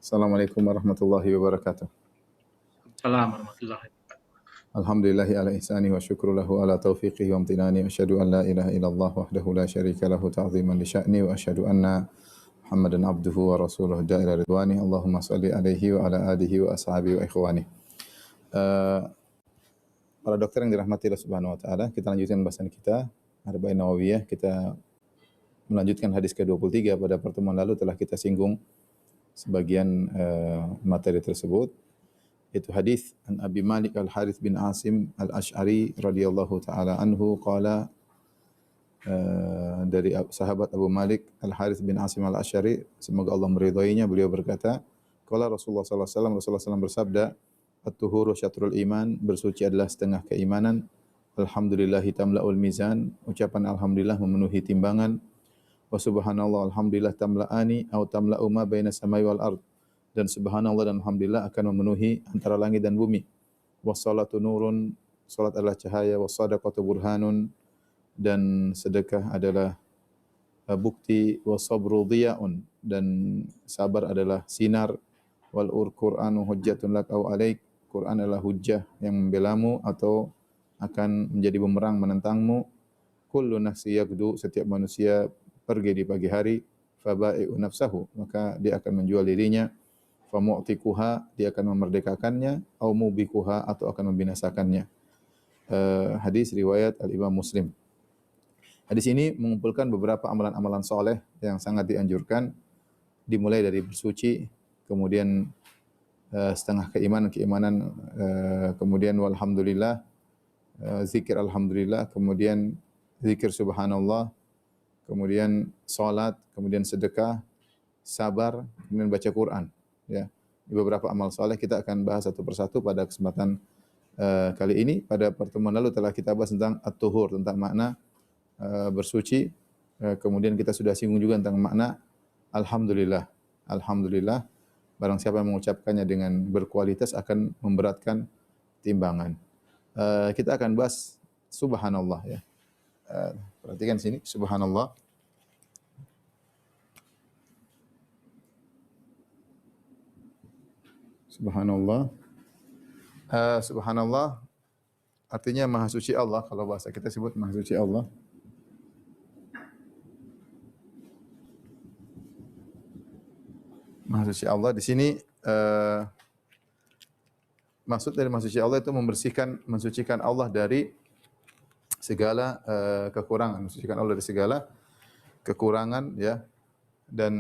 Assalamualaikum warahmatullahi wabarakatuh. Assalamualaikum warahmatullahi wabarakatuh. Alhamdulillahi ala ihsani wa syukru lahu ala taufiqihi wa amtinani. Wa asyhadu an la ilaha illallah wahdahu la syarika lahu ta'ziman li sya'ni wa asyhadu anna Muhammadan abduhu wa rasuluhu da'ila ridwani. Allahumma salli alaihi wa ala alihi wa ashabihi wa ikhwani. Para dokter yang dirahmati Allah Subhanahu wa taala, kita lanjutkan bahasan kita Arba'in Nawawiyah. Kita melanjutkan hadis ke-23. Pada pertemuan lalu telah kita singgung sebagian materi tersebut. Itu hadis an Abi Malik Al-Harits bin Asim Al-Asy'ari radhiyallahu taala anhu qala, dari sahabat Abu Malik Al-Harits bin Asim Al-Asy'ari, semoga Allah meridhoinya, beliau berkata, qala Rasulullah sallallahu alaihi wasallam, Rasulullah SAW bersabda, at-tuhuru syatrul iman, bersuci adalah setengah keimanan. Alhamdulillahi tamla'ul mizan, ucapan alhamdulillah memenuhi timbangan. Wa subhanallah alhamdulillah tamla'ani au tamla'u ma baina samai wal ard, dan subhanallah dan alhamdulillah akan memenuhi antara langit dan bumi. Wassalatu nurun, salat adalah cahaya. Wassadaqatu burhanun, dan sedekah adalah bukti. Wasabru dhiya'un, dan sabar adalah sinar. Wal Qur'anu hujjatun lak au alaik, Quran adalah hujjah yang membelamu atau akan menjadi bumerang menentangmu. Kullu nafsi yagdu, setiap manusia pergi di pagi hari. Faba'i'u nafsahu, maka dia akan menjual dirinya. Famu'tikuha, dia akan memerdekakannya. Au mubikuha, atau akan membinasakannya. Hadis riwayat Al-Imam Muslim. Hadis ini mengumpulkan beberapa amalan-amalan soleh yang sangat dianjurkan, dimulai dari bersuci, kemudian setengah keimanan, kemudian walhamdulillah, zikir alhamdulillah, kemudian zikir subhanallah, kemudian salat, kemudian sedekah, sabar, kemudian baca Quran. Ya, beberapa amal soleh kita akan bahas satu persatu pada kesempatan kali ini. Pada pertemuan lalu telah kita bahas tentang at-tuhur, tentang makna bersuci. Kemudian kita sudah singgung juga tentang makna alhamdulillah. Alhamdulillah, barang siapa yang mengucapkannya dengan berkualitas akan memberatkan timbangan. Kita akan bahas subhanallah, ya. Perhatikan sini, subhanallah. Subhanallah. Subhanallah artinya maha suci Allah, kalau bahasa kita sebut maha suci Allah. Maha suci Allah di sini, maksud dari maha suci Allah itu mensucikan Allah dari segala kekurangan, mensucikan Allah dari segala kekurangan, ya, dan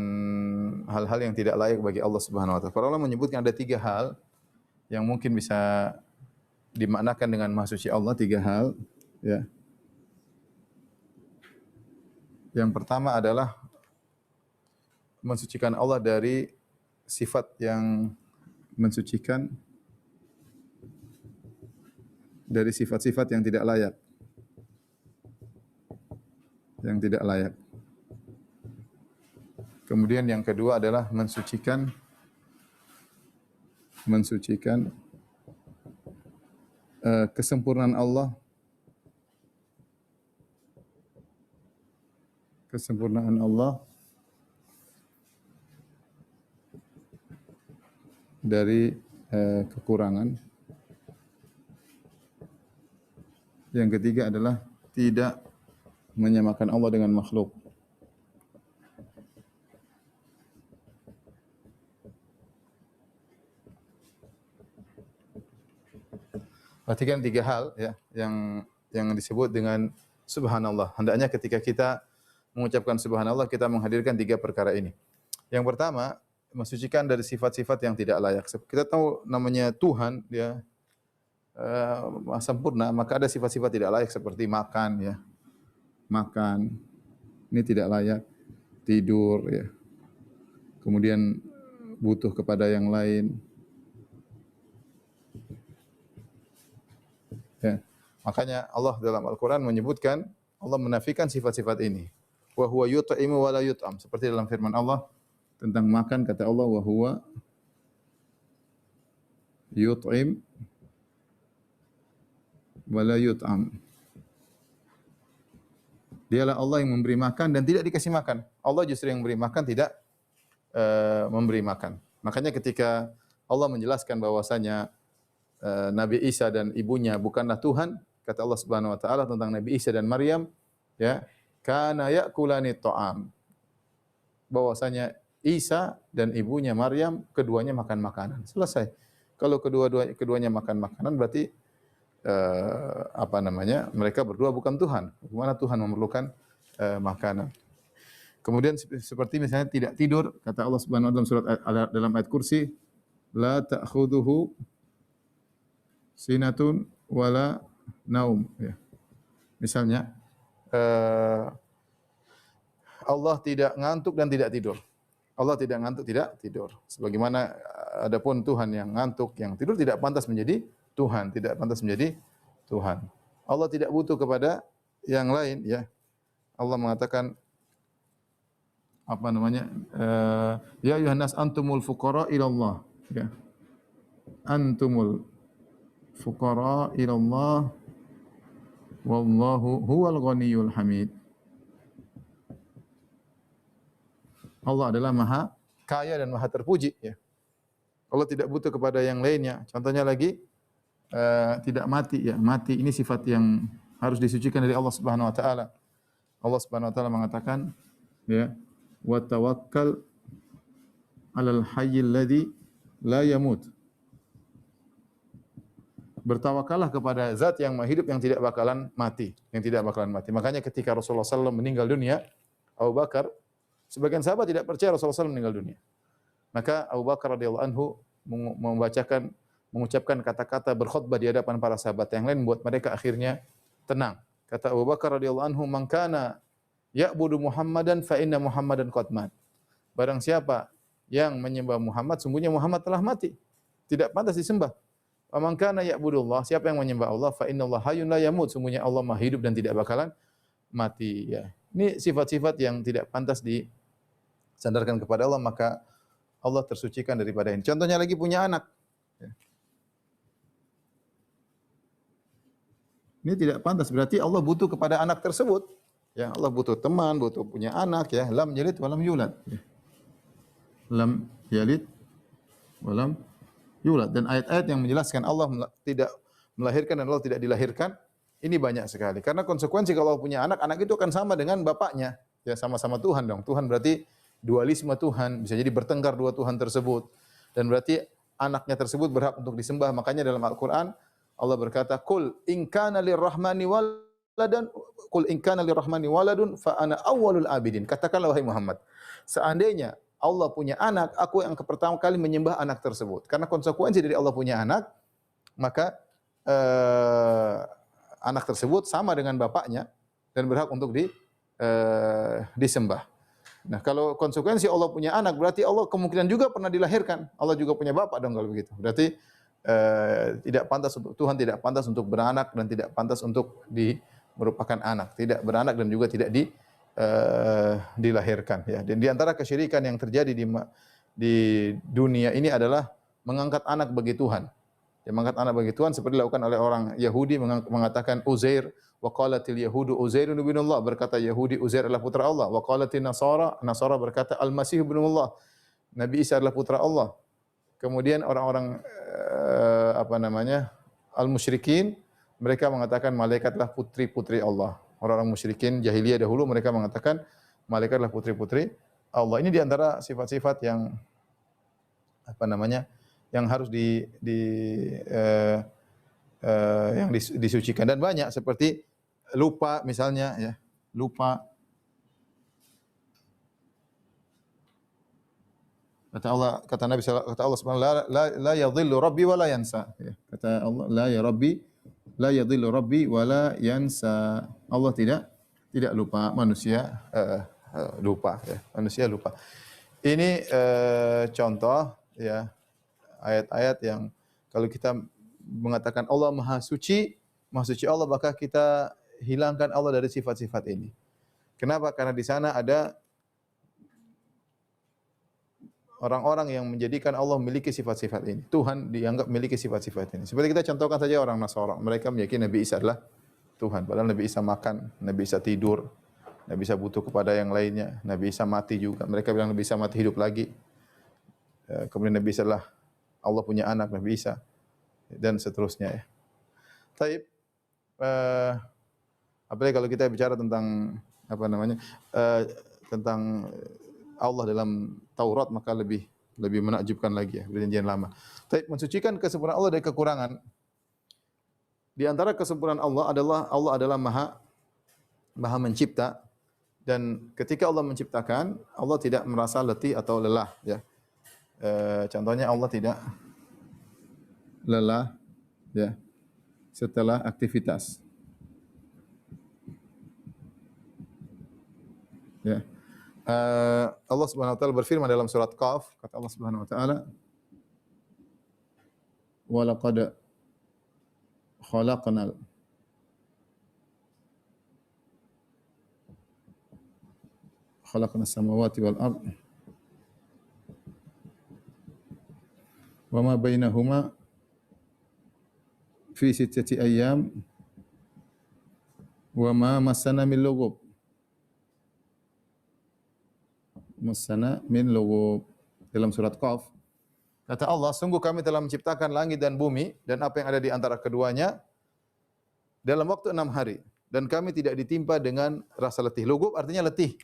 hal-hal yang tidak layak bagi Allah Subhanahu wa taala. Para ulama menyebutkan ada 3 hal yang mungkin bisa dimaknakan dengan maha suci Allah, 3 hal, ya. Yang pertama adalah mensucikan Allah dari sifat yang mensucikan, dari sifat-sifat yang tidak layak. Yang tidak layak. Kemudian yang kedua adalah mensucikan kesempurnaan Allah, dari kekurangan. Yang ketiga adalah tidak menyamakan Allah dengan makhluk. Perhatikan 3 hal, ya, yang disebut dengan subhanallah. Hendaknya ketika kita mengucapkan subhanallah, kita menghadirkan 3 perkara ini. Yang pertama, mensucikan dari sifat-sifat yang tidak layak. Kita tahu namanya Tuhan, ya, maha sempurna, maka ada sifat-sifat tidak layak seperti makan, ya. Makan, ini tidak layak. Tidur, ya. Kemudian butuh kepada yang lain. Ya. Makanya Allah dalam Al-Quran menyebutkan, Allah menafikan sifat-sifat ini. Wa huwa yut'imu wa la yut'am. Seperti dalam firman Allah tentang makan, kata Allah, wa huwa yut'im wa la yut'am. Dialah Allah yang memberi makan dan tidak dikasih makan. Allah justru yang memberi makan, tidak memberi makan. Makanya ketika Allah menjelaskan bahwasanya Nabi Isa dan ibunya bukanlah Tuhan, kata Allah Subhanahu wa taala tentang Nabi Isa dan Maryam, ya, kana ya'kulani ta'am. Bahwasanya Isa dan ibunya Maryam keduanya makan makanan. Selesai. Kalau keduanya makan makanan berarti apa namanya? Mereka berdua bukan Tuhan. Bagaimana Tuhan memerlukan makanan? Kemudian seperti misalnya tidak tidur, kata Allah Subhanahu wa taala dalam surat dalam ayat kursi, la ta'khudhuhu sinatun wala naum, ya. Misalnya Allah tidak ngantuk dan tidak tidur. Allah tidak ngantuk, tidak tidur. Sebagaimana adapun Tuhan yang ngantuk, yang tidur tidak pantas menjadi Tuhan, tidak pantas menjadi Tuhan. Allah tidak butuh kepada yang lain, ya. Allah mengatakan apa namanya? Ya ayuhan nas antumul fuqara ila Allah, ya. Antumul fuqara ila Allah wallahu huwal ghaniyul hamid. Allah adalah maha kaya dan maha terpuji, ya. Allah tidak butuh kepada yang lainnya. Contohnya lagi tidak mati, ya. Mati ini sifat yang harus disucikan dari Allah Subhanahu wa taala. Allah Subhanahu wa taala mengatakan, ya, wa tawakkal 'alal hayyil ladzi la yamut. Bertawakallah kepada zat yang maha hidup yang tidak bakalan mati, yang tidak bakalan mati. Makanya ketika Rasulullah SAW meninggal dunia, Abu Bakar, sebagian sahabat tidak percaya Rasulullah SAW meninggal dunia. Maka Abu Bakar radhiyallahu anhu mengucapkan kata-kata berkhutbah di hadapan para sahabat yang lain membuat mereka akhirnya tenang. Kata Abu Bakar radhiyallahu anhu, "Man kana ya'budu Muhammadan fa inna Muhammadan qad mat." Barang siapa yang menyembah Muhammad, sungguhnya Muhammad telah mati. Tidak pantas disembah. Wa man kana ya'budullah, siapa yang menyembah Allah, fa innallaha hayyun la yamut, sungguhnya Allah Maha hidup dan tidak bakalan mati, ya. Ini sifat-sifat yang tidak pantas disandarkan kepada Allah, maka Allah tersucikan daripada ini. Contohnya lagi punya anak. Ya. Ini tidak pantas, berarti Allah butuh kepada anak tersebut. Ya, Allah butuh teman, butuh punya anak, ya. Lam yalid wa lam yulad. Ya. Lam yalid wa lam yulad. Dan ayat-ayat yang menjelaskan Allah tidak melahirkan dan Allah tidak dilahirkan, ini banyak sekali. Karena konsekuensi kalau Allah punya anak, anak itu akan sama dengan bapaknya. Ya, sama-sama Tuhan dong. Tuhan berarti dualisme Tuhan, bisa jadi bertengkar dua Tuhan tersebut. Dan berarti anaknya tersebut berhak untuk disembah. Makanya dalam Al-Qur'an Allah berkata, "Qul in kana lirrahmani waladan, qul in kana lirrahmani waladun fa ana awwalul abidin." Katakanlah wahai Muhammad, seandainya Allah punya anak, aku yang pertama kali menyembah anak tersebut. Karena konsekuensi dari Allah punya anak, maka anak tersebut sama dengan bapaknya dan berhak untuk disembah. Nah, kalau konsekuensi Allah punya anak, berarti Allah kemungkinan juga pernah dilahirkan. Allah juga punya bapak dong kalau begitu. Berarti tidak pantas untuk Tuhan, tidak pantas untuk beranak dan tidak pantas untuk merupakan anak, tidak beranak dan juga tidak dilahirkan, ya. Dan di antara kesyirikan yang terjadi di dunia ini adalah mengangkat anak bagi Tuhan. Ya, mengangkat anak bagi Tuhan seperti dilakukan oleh orang Yahudi mengatakan Uzair, wa qalatil yahudu Uzairun ibnullah, berkata Yahudi Uzair adalah putra Allah, wa qalatin Nasara berkata Al-Masih ibnullah, Nabi Isa adalah putra Allah. Kemudian orang-orang apa namanya? Al-musyrikin, mereka mengatakan malaikatlah putri-putri Allah. Orang-orang musyrikin jahiliyah dahulu mereka mengatakan malaikat adalah putri-putri Allah. Ini di antara sifat-sifat yang apa namanya? Yang harus yang disucikan, dan banyak seperti lupa misalnya, ya. Lupa. Kata Allah, kata Nabi kata Allah Subhanahu la yadhillu rabbi wa la yansa. Ya. Kata Allah, la yadhillu rabbi wa la yansa. Allah tidak lupa, manusia lupa, ya. Manusia lupa. Ini contoh, ya, ayat-ayat yang kalau kita mengatakan Allah Maha Suci Allah, maka kita hilangkan Allah dari sifat-sifat ini. Kenapa? Karena di sana ada orang-orang yang menjadikan Allah memiliki sifat-sifat ini. Tuhan dianggap memiliki sifat-sifat ini. Seperti kita contohkan saja orang Nasara. Mereka meyakini Nabi Isa adalah Tuhan. Padahal Nabi Isa makan, Nabi Isa tidur, Nabi Isa butuh kepada yang lainnya, Nabi Isa mati juga. Mereka bilang Nabi Isa mati hidup lagi. kemudian Nabi Isa adalah Allah punya anak, Nabi Isa, dan seterusnya ya. Taib, apalagi kalau kita bicara tentang apa namanya, tentang Allah dalam Taurat, maka lebih menakjubkan lagi ya, perjanjian lama. Taib, mensucikan kesempurnaan Allah dari kekurangan. Di antara kesempurnaan Allah adalah Maha mencipta, dan ketika Allah menciptakan, Allah tidak merasa letih atau lelah ya. Contohnya Allah tidak lelah ya setelah aktivitas. Ya. Allah Subhanahu wa taala berfirman dalam surat Qaf, kata Allah Subhanahu wa taala, "Wa laqad khalaqnal samawati wal ard wa ma bainahuma fi sittati ayyam wa ma massana min lughub." Massana min lughub. Dalam surat Qaf, kata Allah, sungguh kami telah menciptakan langit dan bumi dan apa yang ada di antara keduanya dalam waktu 6 hari, dan kami tidak ditimpa dengan rasa letih. Lughub artinya letih.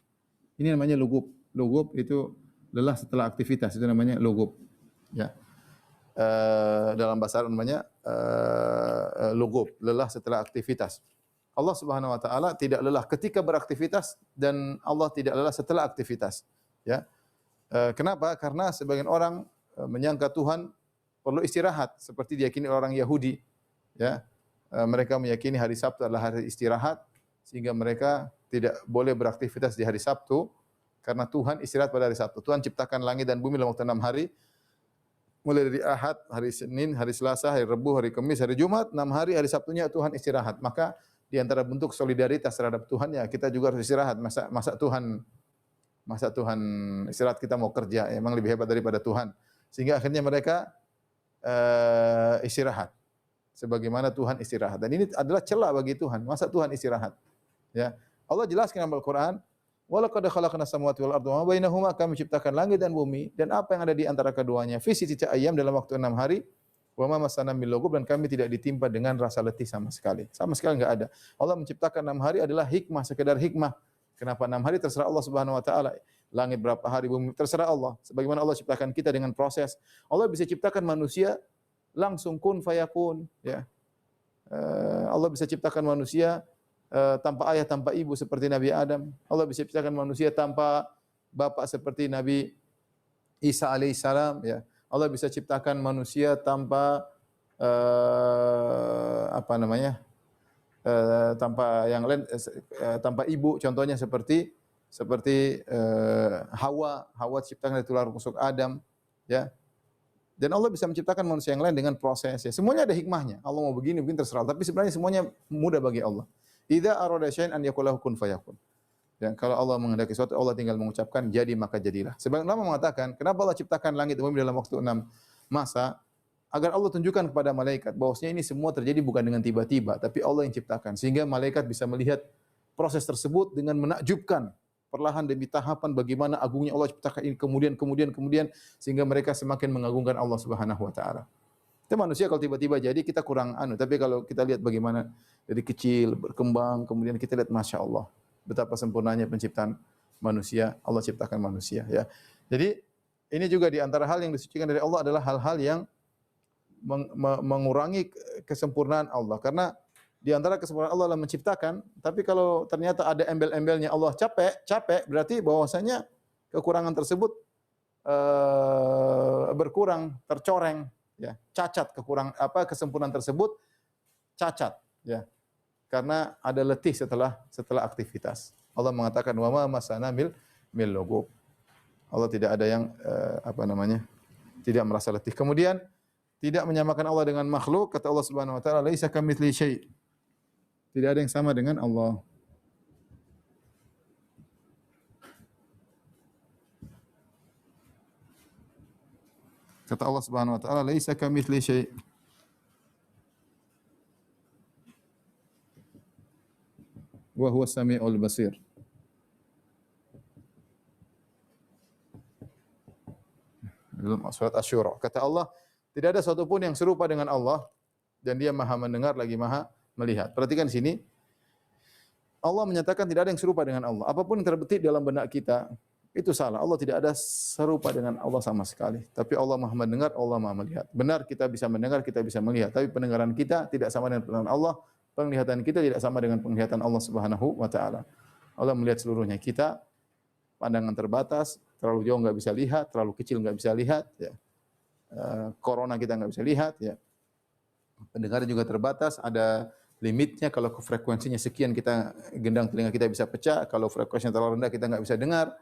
Ini namanya lughub. Lughub itu lelah setelah aktivitas, itu namanya lughub. Ya. Dalam bahasa Arab namanya lughub, lelah setelah aktivitas. Allah Subhanahu wa taala tidak lelah ketika beraktivitas dan Allah tidak lelah setelah aktivitas. Ya. Kenapa? Karena sebagian orang menyangka Tuhan perlu istirahat seperti diyakini orang Yahudi. Ya. Mereka meyakini hari Sabtu adalah hari istirahat sehingga mereka tidak boleh beraktivitas di hari Sabtu karena Tuhan istirahat pada hari Sabtu. Tuhan ciptakan langit dan bumi dalam waktu 6 hari. Mulai dari Ahad, hari Senin, hari Selasa, hari Rabu, hari Kamis, hari Jumat, 6 hari, hari Sabtunya Tuhan istirahat. Maka di antara bentuk solidaritas terhadap Tuhan ya kita juga harus istirahat. Masa Tuhan istirahat, kita mau kerja, emang lebih hebat daripada Tuhan. Sehingga akhirnya mereka istirahat sebagaimana Tuhan istirahat. Dan ini adalah celah bagi Tuhan. Masa Tuhan istirahat? Ya. Allah jelaskan dalam Al-Qur'an, "Wa laqad khalaqnas samawati wal arda wa ma bainahuma", kami ciptakan langit dan bumi dan apa yang ada di antara keduanya fi sittati ayyam, dalam waktu 6 hari. Wa ma massana min lughub, dan kami tidak ditimpa dengan rasa letih sama sekali. Sama sekali enggak ada. Allah menciptakan 6 hari adalah hikmah, sekedar hikmah. Kenapa 6 hari? Terserah Allah Subhanahu wa taala. Langit berapa hari, bumi terserah Allah. Sebagaimana Allah ciptakan kita dengan proses. Allah bisa ciptakan manusia langsung kun fayakun, ya. Allah bisa ciptakan manusia tanpa ayah, tanpa ibu seperti Nabi Adam. Allah bisa ciptakan manusia tanpa bapak seperti Nabi Isa alaihissalam, ya. Allah bisa ciptakan manusia tanpa tanpa yang lain, tanpa ibu, contohnya seperti Hawa diciptakan dari tulang rusuk Adam, ya. Dan Allah bisa menciptakan manusia yang lain dengan proses, ya. Semuanya ada hikmahnya. Allah mau begini terserah, tapi sebenarnya semuanya mudah bagi Allah. Idza arada syai'an an yaqul lahu kun fayakun. Dan kalau Allah menghendaki sesuatu, Allah tinggal mengucapkan jadi maka jadilah. Sebagian ulama mengatakan, kenapa Allah ciptakan langit dan bumi dalam waktu 6 masa? Agar Allah tunjukkan kepada malaikat bahwasanya ini semua terjadi bukan dengan tiba-tiba, tapi Allah yang ciptakan. Sehingga malaikat bisa melihat proses tersebut dengan menakjubkan, perlahan demi tahapan bagaimana agungnya Allah ciptakan ini, kemudian sehingga mereka semakin mengagungkan Allah Subhanahu wa taala. Itu manusia kalau tiba-tiba jadi kita kurang tapi kalau kita lihat bagaimana dari kecil berkembang, kemudian kita lihat Masya Allah, betapa sempurnanya penciptaan manusia, Allah ciptakan manusia, ya. Jadi ini juga di antara hal yang disucikan dari Allah adalah hal-hal yang mengurangi kesempurnaan Allah, karena di antara kesempurnaan Allah adalah menciptakan, tapi kalau ternyata ada embel-embelnya Allah capek, berarti bahwasanya kekurangan tersebut berkurang, tercoreng, ya, cacat, kesempurnaan tersebut cacat, ya. Karena ada letih setelah aktivitas. Allah mengatakan wa ma masana mil lughub. Allah tidak ada yang tidak merasa letih. Kemudian tidak menyamakan Allah dengan makhluk, kata Allah Subhanahu wa taala, laisa kamitsli syai'. Tidak ada yang sama dengan Allah. Kata Allah Subhanahu wa taala, laisa kamitsli syai'. Wa huwa samiul basir. surat Asy-Syura. Kata Allah, tidak ada satu pun yang serupa dengan Allah dan Dia Maha mendengar lagi Maha melihat. Perhatikan sini, Allah menyatakan tidak ada yang serupa dengan Allah. Apapun yang terbetik dalam benak kita, itu salah. Allah tidak ada serupa dengan Allah sama sekali. Tapi Allah Maha mendengar, Allah Maha melihat. Benar kita bisa mendengar, kita bisa melihat. Tapi pendengaran kita tidak sama dengan pendengaran Allah. Penglihatan kita tidak sama dengan penglihatan Allah Subhanahu wa taala. Allah melihat seluruhnya. Kita pandangan terbatas, terlalu jauh nggak bisa lihat, terlalu kecil nggak bisa lihat, ya. Corona kita nggak bisa lihat, ya. Pendengaran juga terbatas, ada limitnya. Kalau frekuensinya sekian, kita gendang telinga kita bisa pecah. Kalau frekuensinya terlalu rendah, kita nggak bisa dengar.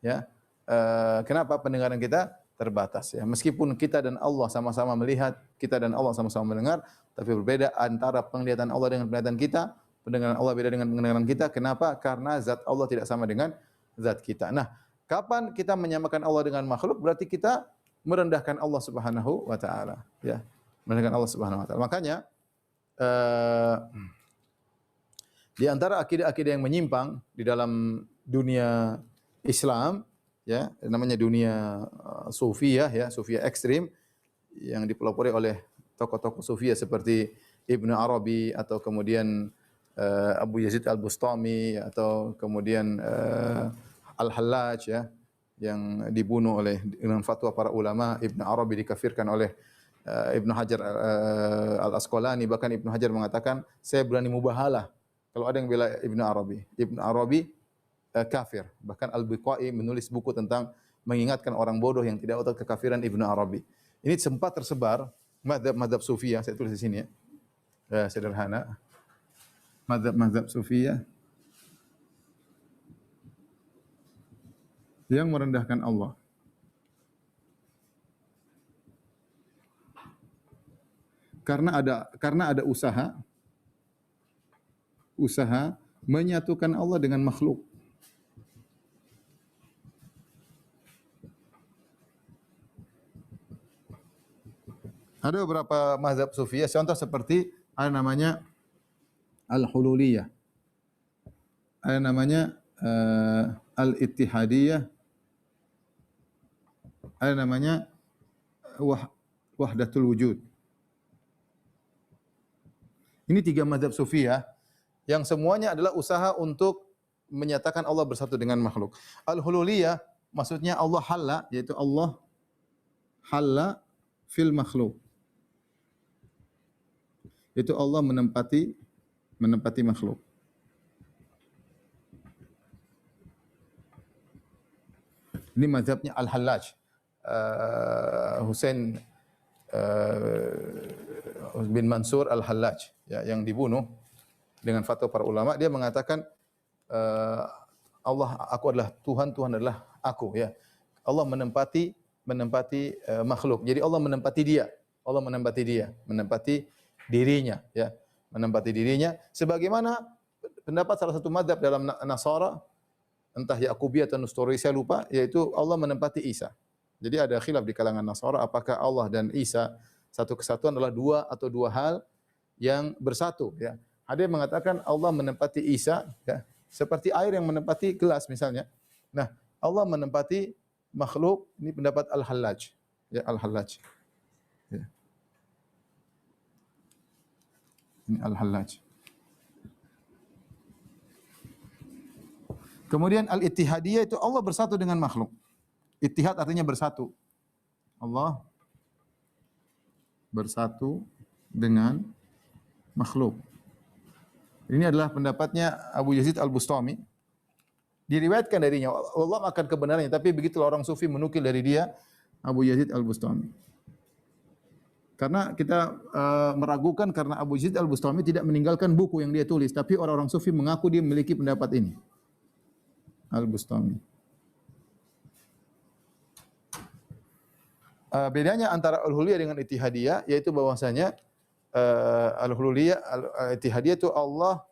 Ya, kenapa pendengaran kita terbatas? Ya, meskipun kita dan Allah sama-sama melihat, kita dan Allah sama-sama mendengar, tapi berbeda antara penglihatan Allah dengan penglihatan kita, pendengaran Allah beda dengan pendengaran kita. Kenapa? Karena zat Allah tidak sama dengan zat kita. Nah, kapan kita menyamakan Allah dengan makhluk? Berarti kita merendahkan Allah Subhanahu wa taala. Ya, merendahkan Allah Subhanahu wa taala. Makanya di antara akidah-akidah yang menyimpang di dalam dunia Islam, ya, namanya dunia Sufiyah, ya, Sufiyah ekstrim yang dipelopori oleh tokoh-tokoh Sufiyah seperti Ibnu Arabi atau kemudian Abu Yazid Al-Bustami atau kemudian Al-Hallaj, ya, yang dibunuh oleh dengan fatwa para ulama. Ibnu Arabi dikafirkan oleh Ibnu Hajar Al-Asqalani. Bahkan Ibnu Hajar mengatakan, saya berani mubahalah kalau ada yang bela Ibnu Arabi. Ibnu Arabi kafir. Bahkan Al-Biqai menulis buku tentang mengingatkan orang bodoh yang tidak tahu kekafiran Ibnu Arabi. Ini sempat tersebar mazhab Sufiyah, saya tulis di sini, ya. Sederhana. Mazhab Sufiyah yang merendahkan Allah. Karena ada usaha menyatukan Allah dengan makhluk. Ada beberapa mazhab Sufiyah, contoh seperti ada namanya Al-Hululiyah, ada namanya Al-Ittihadiyah, ada namanya Wahdatul Wujud. Ini 3 mazhab Sufiyah yang semuanya adalah usaha untuk menyatakan Allah bersatu dengan makhluk. Al-Hululiyah maksudnya Allah halla, yaitu Allah halla fil makhluk. Itu Allah menempati makhluk. Ini mazhabnya Al-Hallaj. Husain bin Mansur Al-Hallaj, ya, yang dibunuh dengan fatwa para ulama. Dia mengatakan Allah, aku adalah Tuhan, Tuhan adalah aku, ya. Allah menempati makhluk. Jadi Allah menempati dirinya, ya, menempati dirinya sebagaimana pendapat salah satu mazhab dalam Nasara, entah Yakubiyah atau Nestori, saya lupa, yaitu Allah menempati Isa. Jadi ada khilaf di kalangan Nasara apakah Allah dan Isa satu kesatuan adalah dua hal yang bersatu, ya. Ada yang mengatakan Allah menempati Isa, ya, seperti air yang menempati gelas misalnya. Nah, Allah menempati makhluk, ini pendapat Al-Hallaj, ya, Al-Hallaj. Ya. Ini Al-Hallaj. Kemudian Al-Ittihadiyah itu Allah bersatu dengan makhluk. Ittihad artinya bersatu. Allah bersatu dengan makhluk. Ini adalah pendapatnya Abu Yazid Al-Bustami. Diriwayatkan darinya, Allah akan kebenarannya, tapi begitu orang sufi menukil dari dia, Abu Yazid Al-Bustami. Karena kita meragukan karena Abu Yazid Al-Bustami tidak meninggalkan buku yang dia tulis, tapi orang-orang sufi mengaku dia memiliki pendapat ini. Al-Bustami. Bedanya antara Al-Hululiyah dengan Ittihadiyah yaitu bahwasanya Al-Hululiyah, Al-Ittihadiyah itu Allah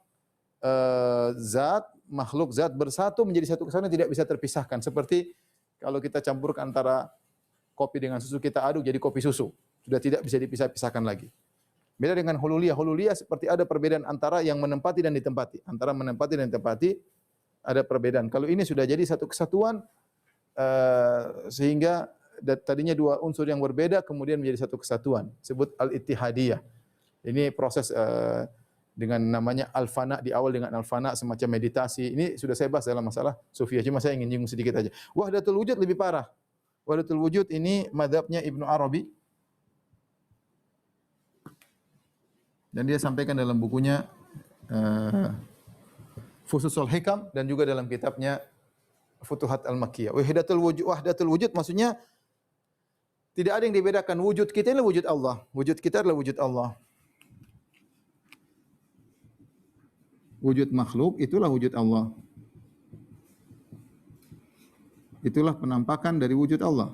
zat, makhluk zat bersatu menjadi satu kesatuan, tidak bisa terpisahkan. Seperti kalau kita campurkan antara kopi dengan susu, kita aduk jadi kopi susu. Sudah tidak bisa dipisah-pisahkan lagi. Beda dengan Hululiyah. Hululiyah seperti ada perbedaan antara yang menempati dan ditempati. Antara menempati dan ditempati ada perbedaan. Kalau ini sudah jadi satu kesatuan sehingga tadinya dua unsur yang berbeda kemudian menjadi satu kesatuan. Sebut al-ittihadiyah. Ini proses dengan namanya al-fana, di awal dengan al-fana semacam meditasi. Ini sudah saya bahas dalam masalah sufiyah, cuma saya ingin nyinggung sedikit aja. Wahdatul wujud lebih parah. Wahdatul wujud ini mazhabnya Ibnu Arabi. Dan dia sampaikan dalam bukunya Fususul Hikam dan juga dalam kitabnya Futuhat Al-Makkiyah. Wahdatul wujud maksudnya tidak ada yang dibedakan. Wujud kita adalah wujud Allah. Wujud kita adalah wujud Allah. Wujud makhluk itulah wujud Allah. Itulah penampakan dari wujud Allah.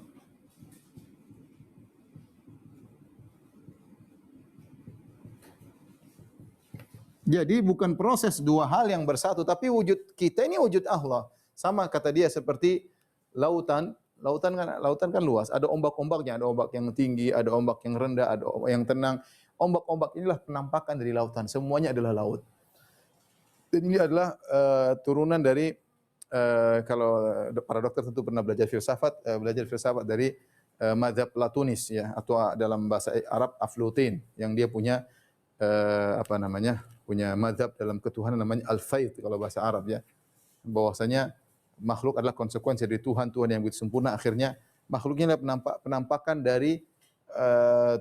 Jadi bukan proses dua hal yang bersatu, tapi wujud kita ini wujud Allah. Sama kata dia seperti lautan. Lautan kan luas. Ada ombak-ombaknya, ada ombak yang tinggi, ada ombak yang rendah, ada ombak yang tenang. Ombak-ombak inilah penampakan dari lautan. Semuanya adalah laut. Dan ini adalah turunan dari kalau para dokter tentu pernah belajar filsafat dari mazhab Platonis ya, atau dalam bahasa Arab Aflutin yang dia punya punya mazhab dalam ketuhanan namanya al-faid kalau bahasa Arab ya. Bahwasanya makhluk adalah konsekuensi dari Tuhan yang begitu sempurna, akhirnya makhluknya adalah penampakan dari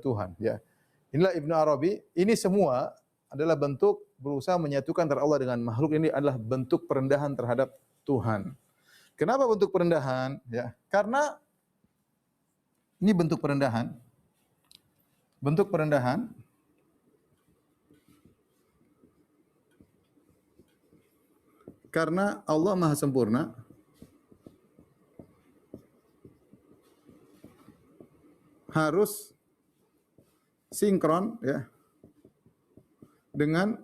Tuhan ya. Inilah Ibnu Arabi, ini semua adalah bentuk berusaha menyatukan antara Allah dengan makhluk. Ini adalah bentuk perendahan terhadap Tuhan. Kenapa bentuk perendahan? Ya, karena ini bentuk perendahan. Bentuk perendahan karena Allah Maha Sempurna. Harus sinkron ya dengan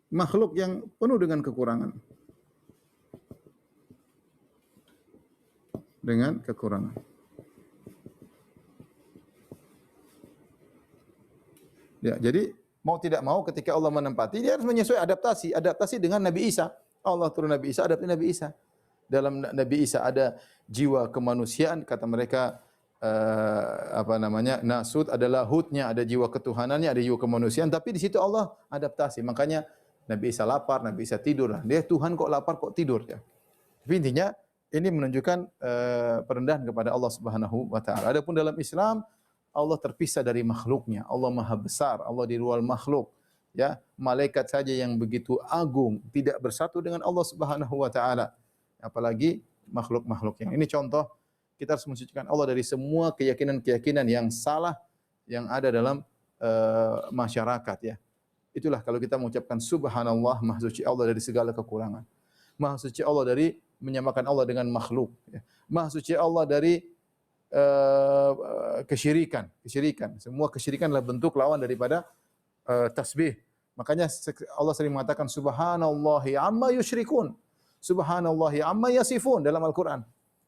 makhluk yang penuh dengan kekurangan. Dengan kekurangan. Ya, jadi mau tidak mau ketika Allah menempati, dia harus menyesuaikan adaptasi dengan Nabi Isa. Allah turun Nabi Isa, adaptasi Nabi Isa. Dalam Nabi Isa ada jiwa kemanusiaan, kata mereka nasut adalah hutnya, ada jiwa ketuhanannya, ada jiwa kemanusiaan, tapi di situ Allah adaptasi. Makanya Nabi Isa lapar, Nabi Isa tidur. Dia Tuhan kok lapar kok tidur ya. Tapi intinya ini menunjukkan perendahan kepada Allah Subhanahu wa taala. Adapun dalam Islam Allah terpisah dari makhluknya. Allah Maha Besar, Allah di luar makhluk. Ya, malaikat saja yang begitu agung tidak bersatu dengan Allah Subhanahu wa taala. Apalagi makhluk-makhluk yang ini contoh kita harus mensucikan Allah dari semua keyakinan-keyakinan yang salah yang ada dalam masyarakat ya. Itulah kalau kita mengucapkan subhanallah, maha suci Allah dari segala kekurangan. Maha suci Allah dari menyamakan Allah dengan makhluk ya. Maha suci Allah dari kesyirikan. Semua kesyirikan adalah bentuk lawan daripada tasbih. Makanya Allah sering mengatakan subhanallahi amma yusyrikun. Subhanallahi amma yasifun dalam Al-Qur'an.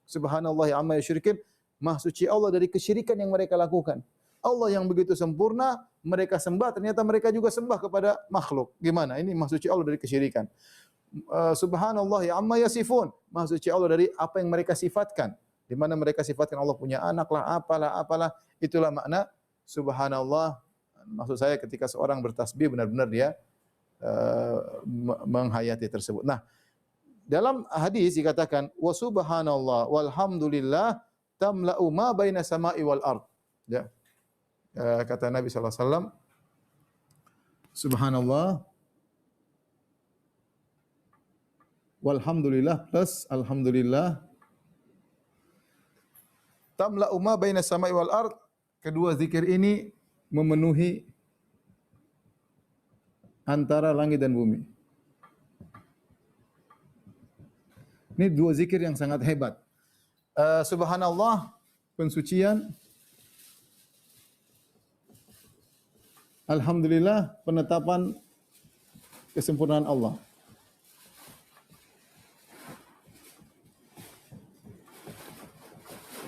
Subhanallahi amma yusyrikin, maha suci Allah dari kesyirikan yang mereka lakukan. Allah yang begitu sempurna, mereka sembah, ternyata mereka juga sembah kepada makhluk. Gimana? Ini maha suci Allah dari kesyirikan. Subhanallahi amma yasifun, maha suci Allah dari apa yang mereka sifatkan. Di mana mereka sifatkan Allah punya anak lah, apalah. Itulah makna subhanallah. Maksud saya ketika seorang bertasbih benar-benar dia menghayati tersebut. Nah, dalam hadis dikatakan wa subhanallah walhamdulillah tamla'u ma baina sama'i wal ard. Ya. Kata Nabi sallallahu alaihi wasallam subhanallah walhamdulillah plus alhamdulillah tamla'u ma baina sama'i wal ard. Kedua zikir ini memenuhi antara langit dan bumi. Ini dua zikir yang sangat hebat. Subhanallah, pensucian. Alhamdulillah, penetapan kesempurnaan Allah.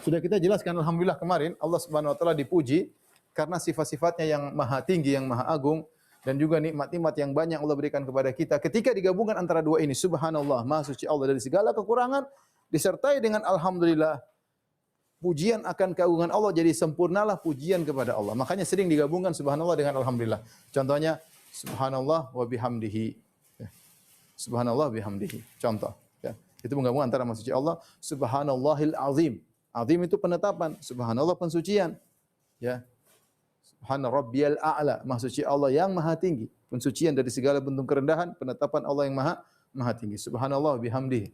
Sudah kita jelaskan alhamdulillah kemarin, Allah Subhanahu wa taala dipuji karena sifat-sifatnya yang maha tinggi, yang maha agung, dan juga nikmat-nikmat yang banyak Allah berikan kepada kita. Ketika digabungkan antara dua ini, subhanallah, maha suci Allah dari segala kekurangan, disertai dengan alhamdulillah, pujian akan keagungan Allah, jadi sempurnalah pujian kepada Allah. Makanya sering digabungkan subhanallah dengan alhamdulillah. Contohnya subhanallah wa bihamdihi. Ya. Subhanallah bihamdihi. Contoh, ya. Itu menggabungkan antara maha suci Allah, subhanallahil azim. Azim itu penetapan, subhanallah pensucian. Ya. Subhana rabbiyal a'la, maha suci Allah yang maha tinggi. Pensucian dari segala bentuk kerendahan, penetapan Allah yang maha tinggi. Subhanallah bihamdihi.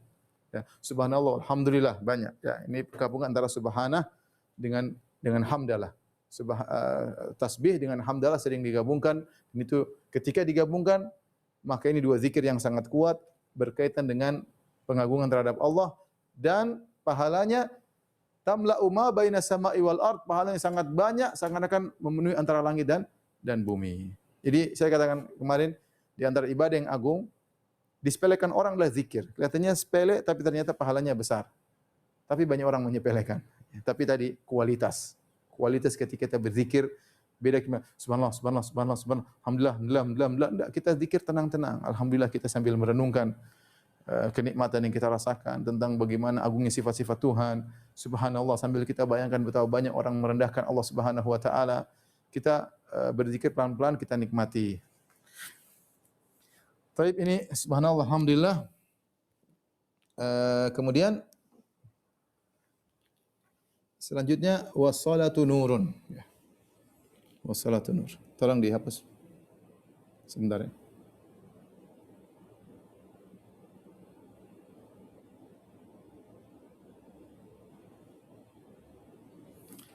Ya, subhanallah, alhamdulillah banyak. Ya, ini gabungan antara subhanah dengan hamdalah. Tasbih dengan hamdalah sering digabungkan. Itu ketika digabungkan, maka ini dua zikir yang sangat kuat berkaitan dengan pengagungan terhadap Allah dan pahalanya tamla'u ma baina sama'i wal ard, pahalanya sangat banyak, sangat akan memenuhi antara langit dan bumi. Jadi saya katakan kemarin di antara ibadah yang agung disepelekan orang adalah zikir. Kelihatannya sepele tapi ternyata pahalanya besar. Tapi banyak orang menyepelekan. Tapi tadi kualitas. Kualitas ketika kita berzikir beda gimana? Subhanallah, subhanallah, subhanallah, subhanallah. Alhamdulillah, alhamdulillah. Enggak, kita zikir tenang-tenang. Alhamdulillah kita sambil merenungkan kenikmatan yang kita rasakan tentang bagaimana agungnya sifat-sifat Tuhan. Subhanallah sambil kita bayangkan betapa banyak orang merendahkan Allah Subhanahu wa taala. Kita berzikir pelan-pelan kita nikmati. Baik, ini subhanallah alhamdulillah. Kemudian selanjutnya wassalatu nurun. Ya. Wassalatu nur. Tolong dihapus. Sebentar ya.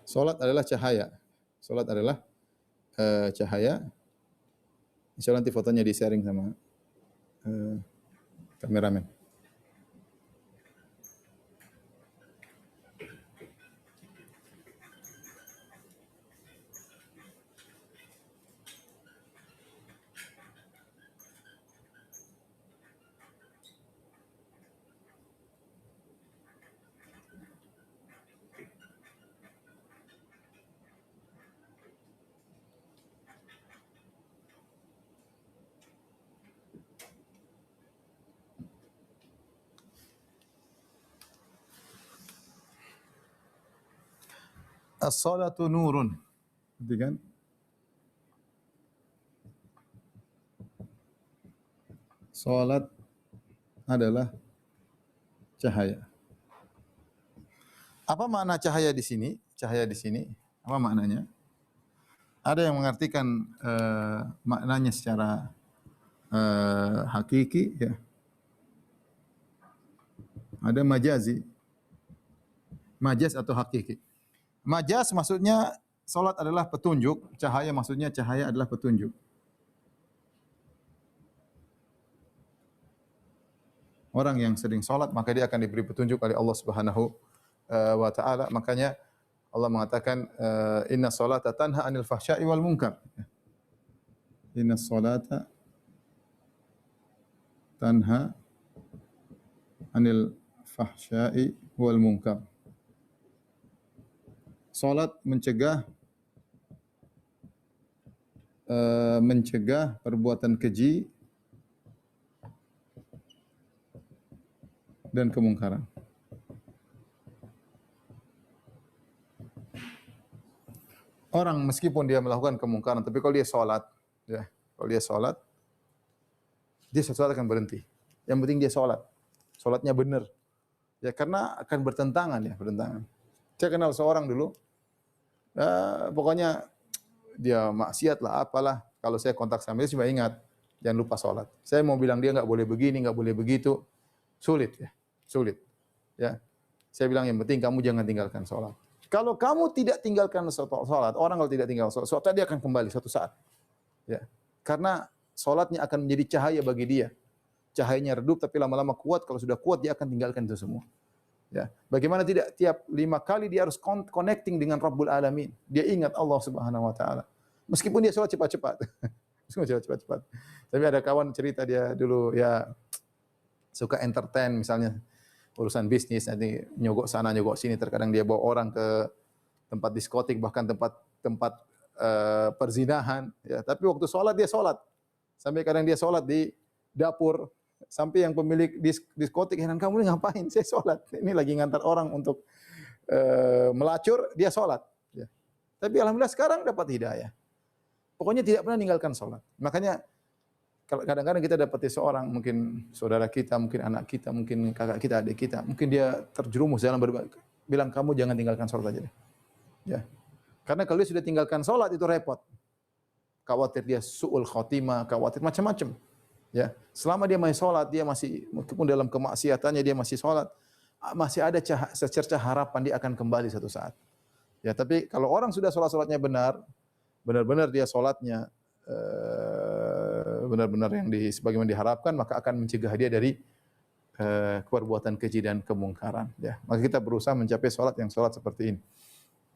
Salat adalah cahaya. Salat adalah cahaya. Insyaallah nanti fotonya di-sharing sama kameramen. As-salatu nurun. Gitu kan? Salat adalah cahaya. Apa makna cahaya di sini? Cahaya di sini apa maknanya? Ada yang mengartikan maknanya secara hakiki ya. Ada majazi. Majaz atau hakiki. Majaz maksudnya salat adalah petunjuk, cahaya maksudnya cahaya adalah petunjuk. Orang yang sering salat maka dia akan diberi petunjuk oleh Allah Subhanahu wa taala. Makanya Allah mengatakan inna salata tanha 'anil fahsya'i wal munkar. Inna salata tanha 'anil fahsya'i wal munkar. Salat mencegah perbuatan keji dan kemungkaran. Orang meskipun dia melakukan kemungkaran, tapi kalau dia salat, ya, kalau dia salat, dia suatu saat akan berhenti. Yang penting dia salat. Salatnya benar. Ya karena akan bertentangan ya, bertentangan. Saya kenal seorang dulu, pokoknya dia maksiat lah, apalah. Kalau saya kontak sama dia, cuma ingat, jangan lupa sholat. Saya mau bilang dia nggak boleh begini, nggak boleh begitu, sulit ya, sulit. Ya, saya bilang yang penting kamu jangan tinggalkan sholat. Kalau kamu tidak tinggalkan sholat, orang kalau tidak tinggal sholat, dia akan kembali suatu saat. Ya, karena sholatnya akan menjadi cahaya bagi dia. Cahayanya redup, tapi lama-lama kuat. Kalau sudah kuat, dia akan tinggalkan itu semua. Ya, bagaimana tidak tiap 5 kali dia harus connecting dengan Rabbul Alamin. Dia ingat Allah Subhanahu wa taala. Meskipun dia sholat cepat-cepat. Meskipun sholat cepat-cepat. Tapi ada kawan cerita dia dulu ya suka entertain misalnya urusan bisnis nanti nyogok sana nyogok sini, terkadang dia bawa orang ke tempat diskotik bahkan tempat perzinahan ya, tapi waktu sholat dia sholat. Sampai kadang dia sholat di dapur. Sampai yang pemilik diskotik heran, kamu ini ngapain? Saya sholat. Ini lagi ngantar orang untuk melacur, dia sholat. Ya. Tapi alhamdulillah sekarang dapat hidayah. Pokoknya tidak pernah meninggalkan sholat. Makanya kadang-kadang kita dapati seorang, mungkin saudara kita, mungkin anak kita, mungkin kakak kita, adik kita, mungkin dia terjerumus dalam berbagai, bilang kamu jangan tinggalkan sholat aja deh. Ya. Karena kalau dia sudah tinggalkan sholat itu repot. Khawatir dia su'ul khotimah, khawatir macam-macam. Ya, selama dia masih sholat, dia masih, meskipun dalam kemaksiatannya dia masih sholat, masih ada secercah harapan dia akan kembali suatu saat. Ya, tapi kalau orang sudah sholatnya benar, benar-benar dia sholatnya benar-benar yang sebagaimana diharapkan, maka akan mencegah dia dari perbuatan keji dan kemungkaran. Ya, maka kita berusaha mencapai sholat yang sholat seperti ini.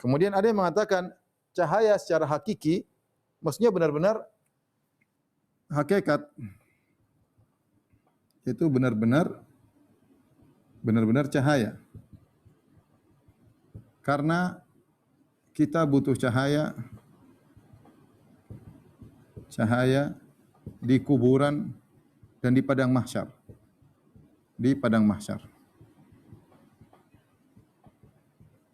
Kemudian ada yang mengatakan cahaya secara hakiki, maksudnya benar-benar hakikat. Itu benar-benar cahaya. Karena kita butuh cahaya di kuburan dan di padang mahsyar. Di padang mahsyar.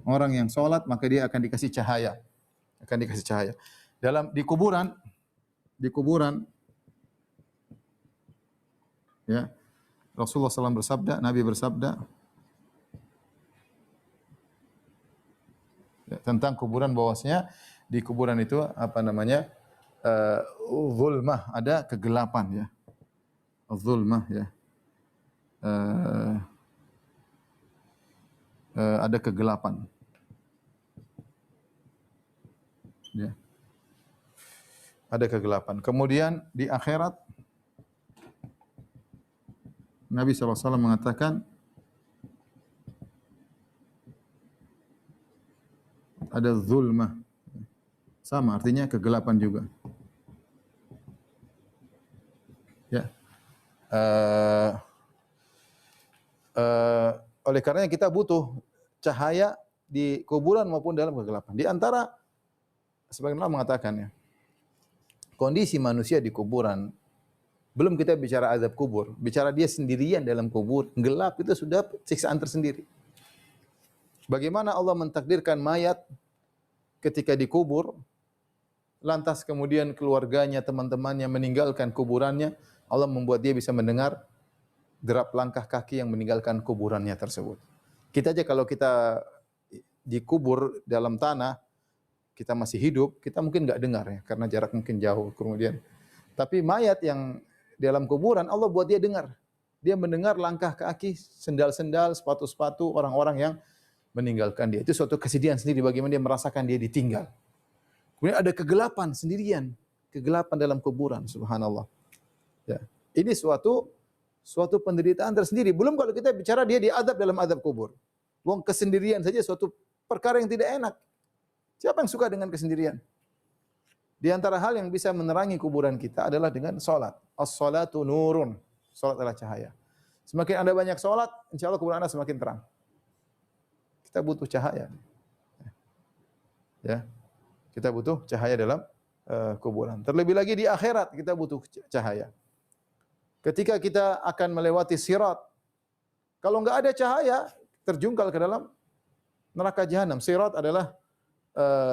Orang yang sholat maka dia akan dikasih cahaya. Akan dikasih cahaya. Di kuburan ya, Rasulullah SAW bersabda, Nabi bersabda ya, tentang kuburan, bahwasanya di kuburan itu apa namanya, zulmah, ada kegelapan ya, zulmah ya, ada kegelapan ya, ada kegelapan. Kemudian di akhirat Nabi SAW mengatakan ada zulmah. Sama artinya kegelapan juga. Ya. Oleh karenanya kita butuh cahaya di kuburan maupun dalam kegelapan. Di antara sebagian ulama mengatakan ya, kondisi manusia di kuburan, belum kita bicara azab kubur, bicara dia sendirian dalam kubur, gelap, itu sudah siksaan tersendiri. Bagaimana Allah mentakdirkan mayat ketika dikubur, lantas kemudian keluarganya, teman-temannya meninggalkan kuburannya, Allah membuat dia bisa mendengar derap langkah kaki yang meninggalkan kuburannya tersebut. Kita aja kalau kita dikubur dalam tanah, kita masih hidup, kita mungkin enggak dengar ya, karena jarak mungkin jauh kemudian. Tapi mayat yang dalam kuburan, Allah buat dia dengar. Dia mendengar langkah kaki, sendal-sendal, sepatu-sepatu orang-orang yang meninggalkan dia. Itu suatu kesedihan sendiri bagaimana dia merasakan dia ditinggal. Kemudian ada kegelapan sendirian, kegelapan dalam kuburan, subhanallah. Ya. Ini suatu penderitaan tersendiri. Belum kalau kita bicara dia diadab dalam adab kubur. Wong kesendirian saja suatu perkara yang tidak enak. Siapa yang suka dengan kesendirian? Di antara hal yang bisa menerangi kuburan kita adalah dengan salat. As-salatu nurun. Salat adalah cahaya. Semakin Anda banyak salat, insyaallah kuburan Anda semakin terang. Kita butuh cahaya. Ya. Kita butuh cahaya dalam kuburan. Terlebih lagi di akhirat kita butuh cahaya. Ketika kita akan melewati sirat, kalau enggak ada cahaya, terjungkal ke dalam neraka jahanam. Sirat adalah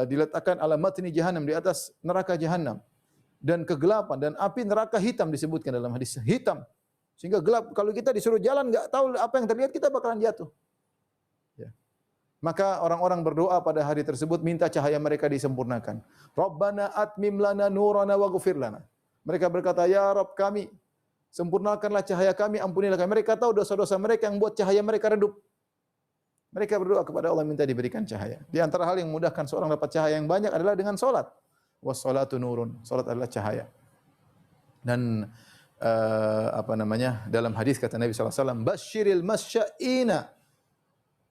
diletakkan alamat ini jahanam, di atas neraka jahanam, dan kegelapan dan api neraka hitam disebutkan dalam hadis, hitam sehingga gelap. Kalau kita disuruh jalan enggak tahu apa yang terlihat, kita bakalan jatuh. Ya. Maka orang-orang berdoa pada hari tersebut minta cahaya mereka disempurnakan. Rabbana atmim lana nurana waghfir lana. Mereka berkata, ya Rabb kami, sempurnakanlah cahaya kami, ampunilah kami. Mereka tahu dosa-dosa mereka yang buat cahaya mereka redup. Mereka berdoa kepada Allah minta diberikan cahaya. Di antara hal yang memudahkan seorang dapat cahaya yang banyak adalah dengan salat. Was-salatu nurun. Salat adalah cahaya. Dan dalam hadis kata Nabi sallallahu alaihi wasallam, "Basyiril masya'ina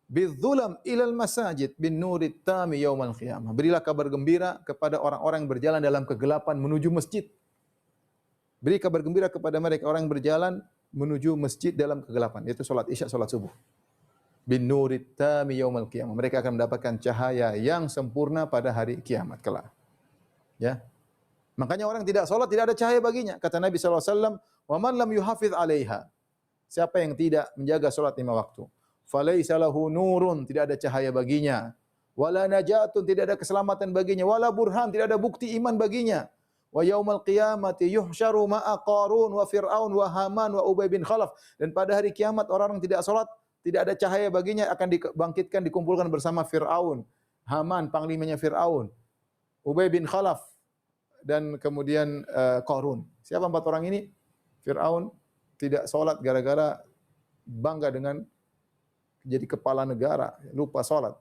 bidzulam ilal masajid bin nurit tami yaumal qiyamah." Berilah kabar gembira kepada orang-orang yang berjalan dalam kegelapan menuju masjid. Beri kabar gembira kepada mereka orang yang berjalan menuju masjid dalam kegelapan, yaitu salat Isya, salat subuh. Bin nurit tami yaumal qiyamah. Mereka akan mendapatkan cahaya yang sempurna pada hari kiamat kelak. Ya. Makanya orang tidak salat tidak ada cahaya baginya. Kata Nabi sallallahu alaihi wasallam, "Wa man lam yuhafiz 'alaiha." Siapa yang tidak menjaga salat 5 waktu, falaisa lahu nurun, tidak ada cahaya baginya. Wala najatun, tidak ada keselamatan baginya. Wala burhan, tidak ada bukti iman baginya. Wa yaumal qiyamati yuhsyaru ma'a Qarun wa Fir'aun wa Haman wa Ubay bin Khalaf. Dan pada hari kiamat orang-orang tidak salat, tidak ada cahaya baginya, akan dibangkitkan, dikumpulkan bersama Fir'aun, Haman, panglimanya Fir'aun, Ubay bin Khalaf, dan kemudian Qarun. Siapa empat orang ini? Fir'aun tidak salat gara-gara bangga dengan jadi kepala negara, lupa salat.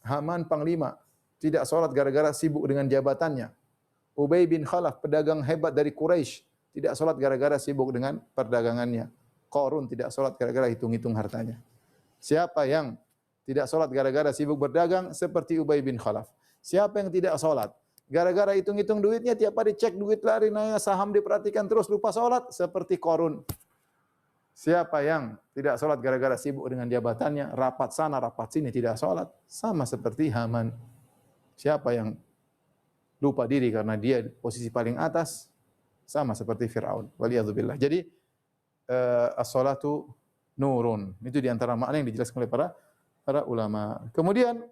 Haman panglima tidak salat gara-gara sibuk dengan jabatannya. Ubay bin Khalaf, pedagang hebat dari Quraisy, tidak salat gara-gara sibuk dengan perdagangannya. Qarun tidak salat gara-gara hitung-hitung hartanya. Siapa yang tidak salat gara-gara sibuk berdagang? Seperti Ubay bin Khalaf. Siapa yang tidak salat gara-gara hitung-hitung duitnya, tiap hari cek duit lari, nanya saham diperhatikan terus, lupa salat? Seperti Qarun. Siapa yang tidak salat gara-gara sibuk dengan jabatannya, rapat sana, rapat sini, tidak salat? Sama seperti Haman. Siapa yang lupa diri karena dia posisi paling atas, sama seperti Fir'aun. Waliyadzubillah. Jadi as-salatu nurun. Itu di antara makna yang dijelaskan oleh para ulama. Kemudian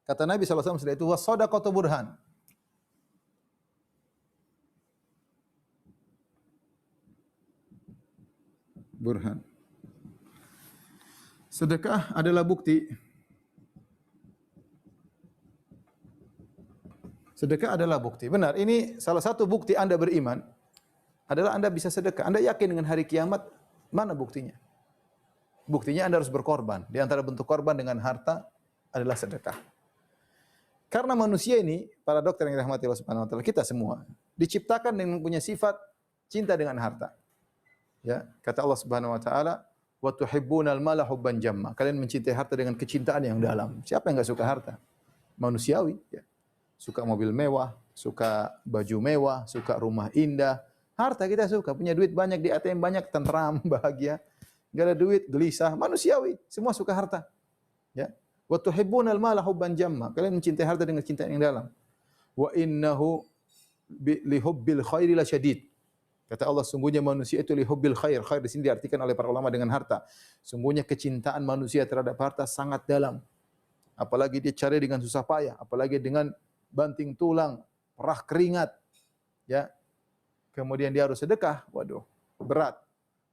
kata Nabi SAW setelah itu, was-shadaqatu burhan. Burhan. Sedekah adalah bukti. Sedekah adalah bukti. Benar, ini salah satu bukti Anda beriman adalah Anda bisa sedekah. Anda yakin dengan hari kiamat, mana buktinya? Buktinya Anda harus berkorban. Di antara bentuk korban dengan harta adalah sedekah. Karena manusia ini, para dokter yang dirahmati Allah Subhanahu wa taala, kita semua diciptakan dengan punya sifat cinta dengan harta. Ya, kata Allah Subhanahu wa taala, "Wa tuhibbunal mala hubban jamma." Kalian mencintai harta dengan kecintaan yang dalam. Siapa yang enggak suka harta? Manusiawi, ya. Suka mobil mewah, suka baju mewah, suka rumah indah. Harta kita suka, punya duit banyak di ATM banyak, tentram, bahagia. Enggak ada duit, gelisah, manusiawi, semua suka harta. Ya. Wa tuhibbunal mala hubban jamma. Kalian mencintai harta dengan cinta yang dalam. Wa innahu li hubbil khairi lasyadid. Kata Allah, sungguhnya manusia itu li hubbil khair. Khair di sini diartikan oleh para ulama dengan harta. Sungguhnya kecintaan manusia terhadap harta sangat dalam. Apalagi dia cari dengan susah payah, apalagi dengan banting tulang, perah keringat, ya. Kemudian dia harus sedekah, waduh, berat.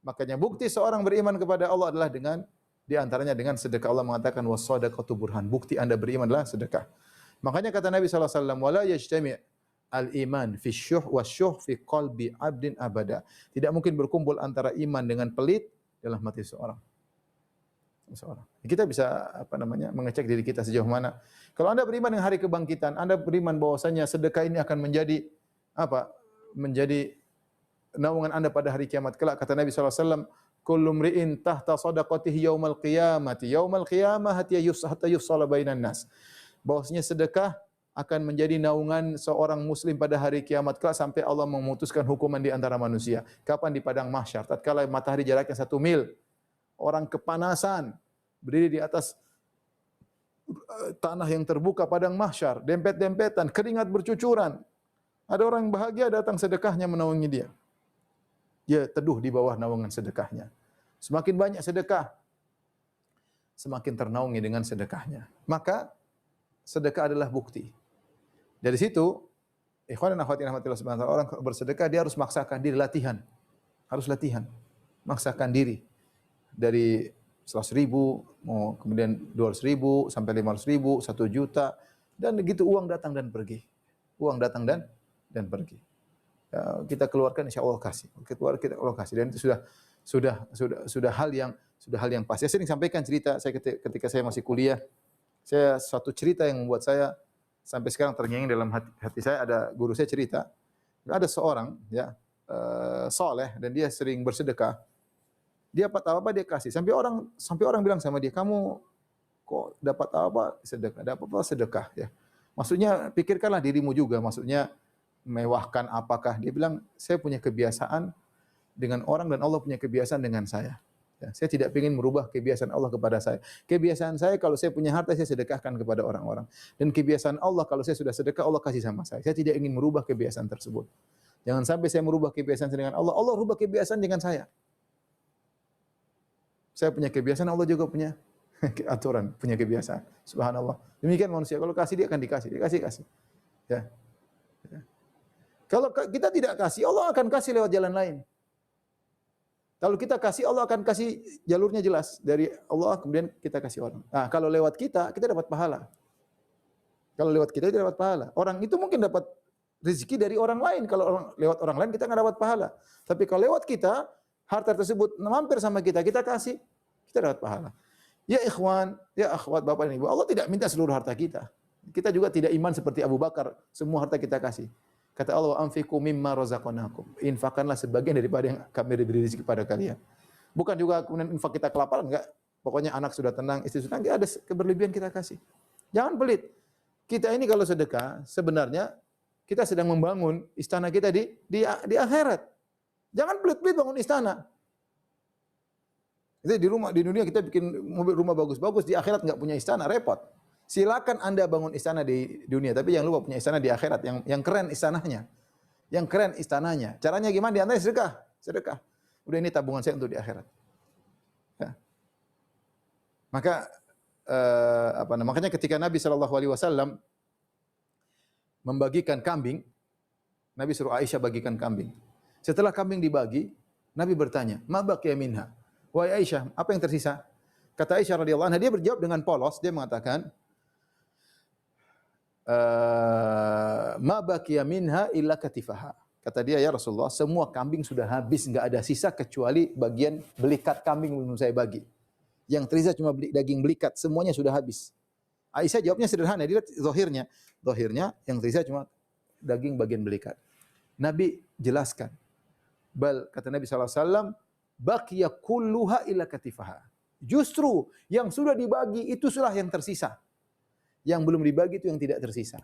Makanya bukti seorang beriman kepada Allah adalah dengan di antaranya dengan sedekah. Allah mengatakan was-shadaqatu burhan. Bukti Anda beriman adalah sedekah. Makanya kata Nabi sallallahu alaihi wasallam, "Wala yajtami' al-iman fi syuh wasyuh fi qalbi 'abdin abada." Tidak mungkin berkumpul antara iman dengan pelit dalam hati seorang. Kita bisa mengecek diri kita sejauh mana. Kalau Anda beriman dengan hari kebangkitan, Anda beriman bahwasanya sedekah ini akan menjadi menjadi naungan Anda pada hari kiamat kelak. Kata Nabi sallallahu alaihi wasallam, "Kullu mri'in tahta shadaqatihi yaumal qiyamati." Yaumal qiyamah hatta yufsala bainan nas. Bahwasanya sedekah akan menjadi naungan seorang muslim pada hari kiamat kelak sampai Allah memutuskan hukuman di antara manusia. Kapan? Di padang mahsyar. Tatkala matahari jaraknya 1 mil. Orang kepanasan, berdiri di atas tanah yang terbuka padang mahsyar, dempet-dempetan, keringat bercucuran. Ada orang bahagia datang sedekahnya menaungi dia. Dia teduh di bawah naungan sedekahnya. Semakin banyak sedekah, semakin ternaungi dengan sedekahnya. Maka sedekah adalah bukti. Dari situ, ikhwan dan akhwat rahmatillah subhanahu wa ta'ala, orang bersedekah dia harus maksakan diri, latihan. Harus latihan. Maksakan diri. Dari 100.000, mau kemudian 200.000 sampai 500.000, 1 juta, dan begitu uang datang dan pergi. Uang datang dan pergi. Ya, kita keluarkan insya Allah kasih. Kita Allah kasih. Dan itu sudah hal yang pasti. Saya sering sampaikan cerita saya ketika saya masih kuliah. Saya suatu cerita yang membuat saya sampai sekarang terngiang dalam hati saya. Ada guru saya cerita, ada seorang saleh dan dia sering bersedekah. Dia dapat apa dia kasih. Sampai orang bilang sama dia, "Kamu kok dapat apa sedekah? Dapat apa sedekah?" Ya. Maksudnya pikirkanlah dirimu juga. Maksudnya mewahkan apakah? Dia bilang, "Saya punya kebiasaan dengan orang dan Allah punya kebiasaan dengan saya. Ya, saya tidak ingin merubah kebiasaan Allah kepada saya. Kebiasaan saya kalau saya punya harta saya sedekahkan kepada orang-orang. Dan kebiasaan Allah kalau saya sudah sedekah Allah kasih sama saya. Saya tidak ingin merubah kebiasaan tersebut. Jangan sampai saya merubah kebiasaan saya dengan Allah, Allah rubah kebiasaan dengan saya." Saya punya kebiasaan, Allah juga punya aturan, punya kebiasaan. Subhanallah. Demikian manusia, kalau kasih dia akan dikasih, kasih. Ya. Kalau kita tidak kasih, Allah akan kasih lewat jalan lain. Kalau kita kasih, Allah akan kasih jalurnya jelas dari Allah, kemudian kita kasih orang. Nah, kalau lewat kita dapat pahala. Kalau lewat kita dapat pahala. Orang itu mungkin dapat rezeki dari orang lain. Kalau lewat orang lain kita nggak dapat pahala. Tapi kalau lewat kita, harta tersebut mampir sama kita kasih, kita dapat pahala. Ya ikhwan, ya akhwat, bapak dan ibu, Allah tidak minta seluruh harta kita. Kita juga tidak iman seperti Abu Bakar, semua harta kita kasih. Kata Allah, anfiqu mimma razaqnakum. Infakkanlah sebagian daripada yang kami beri rezeki kepada kalian. Bukan juga kemudian infak kita kelaparan, enggak. Pokoknya anak sudah tenang, istri sudah tenang, enggak ada keberlebihan kita kasih. Jangan pelit. Kita ini kalau sedekah, sebenarnya kita sedang membangun istana kita di akhirat. Jangan pelit-pelit bangun istana. Jadi di dunia kita bikin rumah bagus-bagus, di akhirat enggak punya istana, repot. Silakan Anda bangun istana di dunia, tapi jangan lupa punya istana di akhirat yang keren istananya. Yang keren istananya. Caranya gimana? Di antaranya sedekah. Udah, ini tabungan saya untuk di akhirat. Ya. Maka makanya ketika Nabi sallallahu alaihi wasallam membagikan kambing, Nabi suruh Aisyah bagikan kambing. Setelah kambing dibagi, Nabi bertanya, "Ma baqiya minha?" Wahai Aisyah, apa yang tersisa? Kata Aisyah radhiyallahu anha, dia berjawab dengan polos, dia mengatakan, "Ma baqiya minha illa katifaha." Kata dia, "Ya Rasulullah, semua kambing sudah habis, enggak ada sisa kecuali bagian belikat kambing belum saya bagi. Yang tersisa cuma daging belikat, semuanya sudah habis." Aisyah jawabnya sederhana, dia lihat zahirnya yang tersisa cuma daging bagian belikat. Nabi jelaskan, kata Nabi sallallahu alaihi wasallam, "Baqiya kulluha illa katifaha." Justru yang sudah dibagi itu sudah yang tersisa. Yang belum dibagi itu yang tidak tersisa.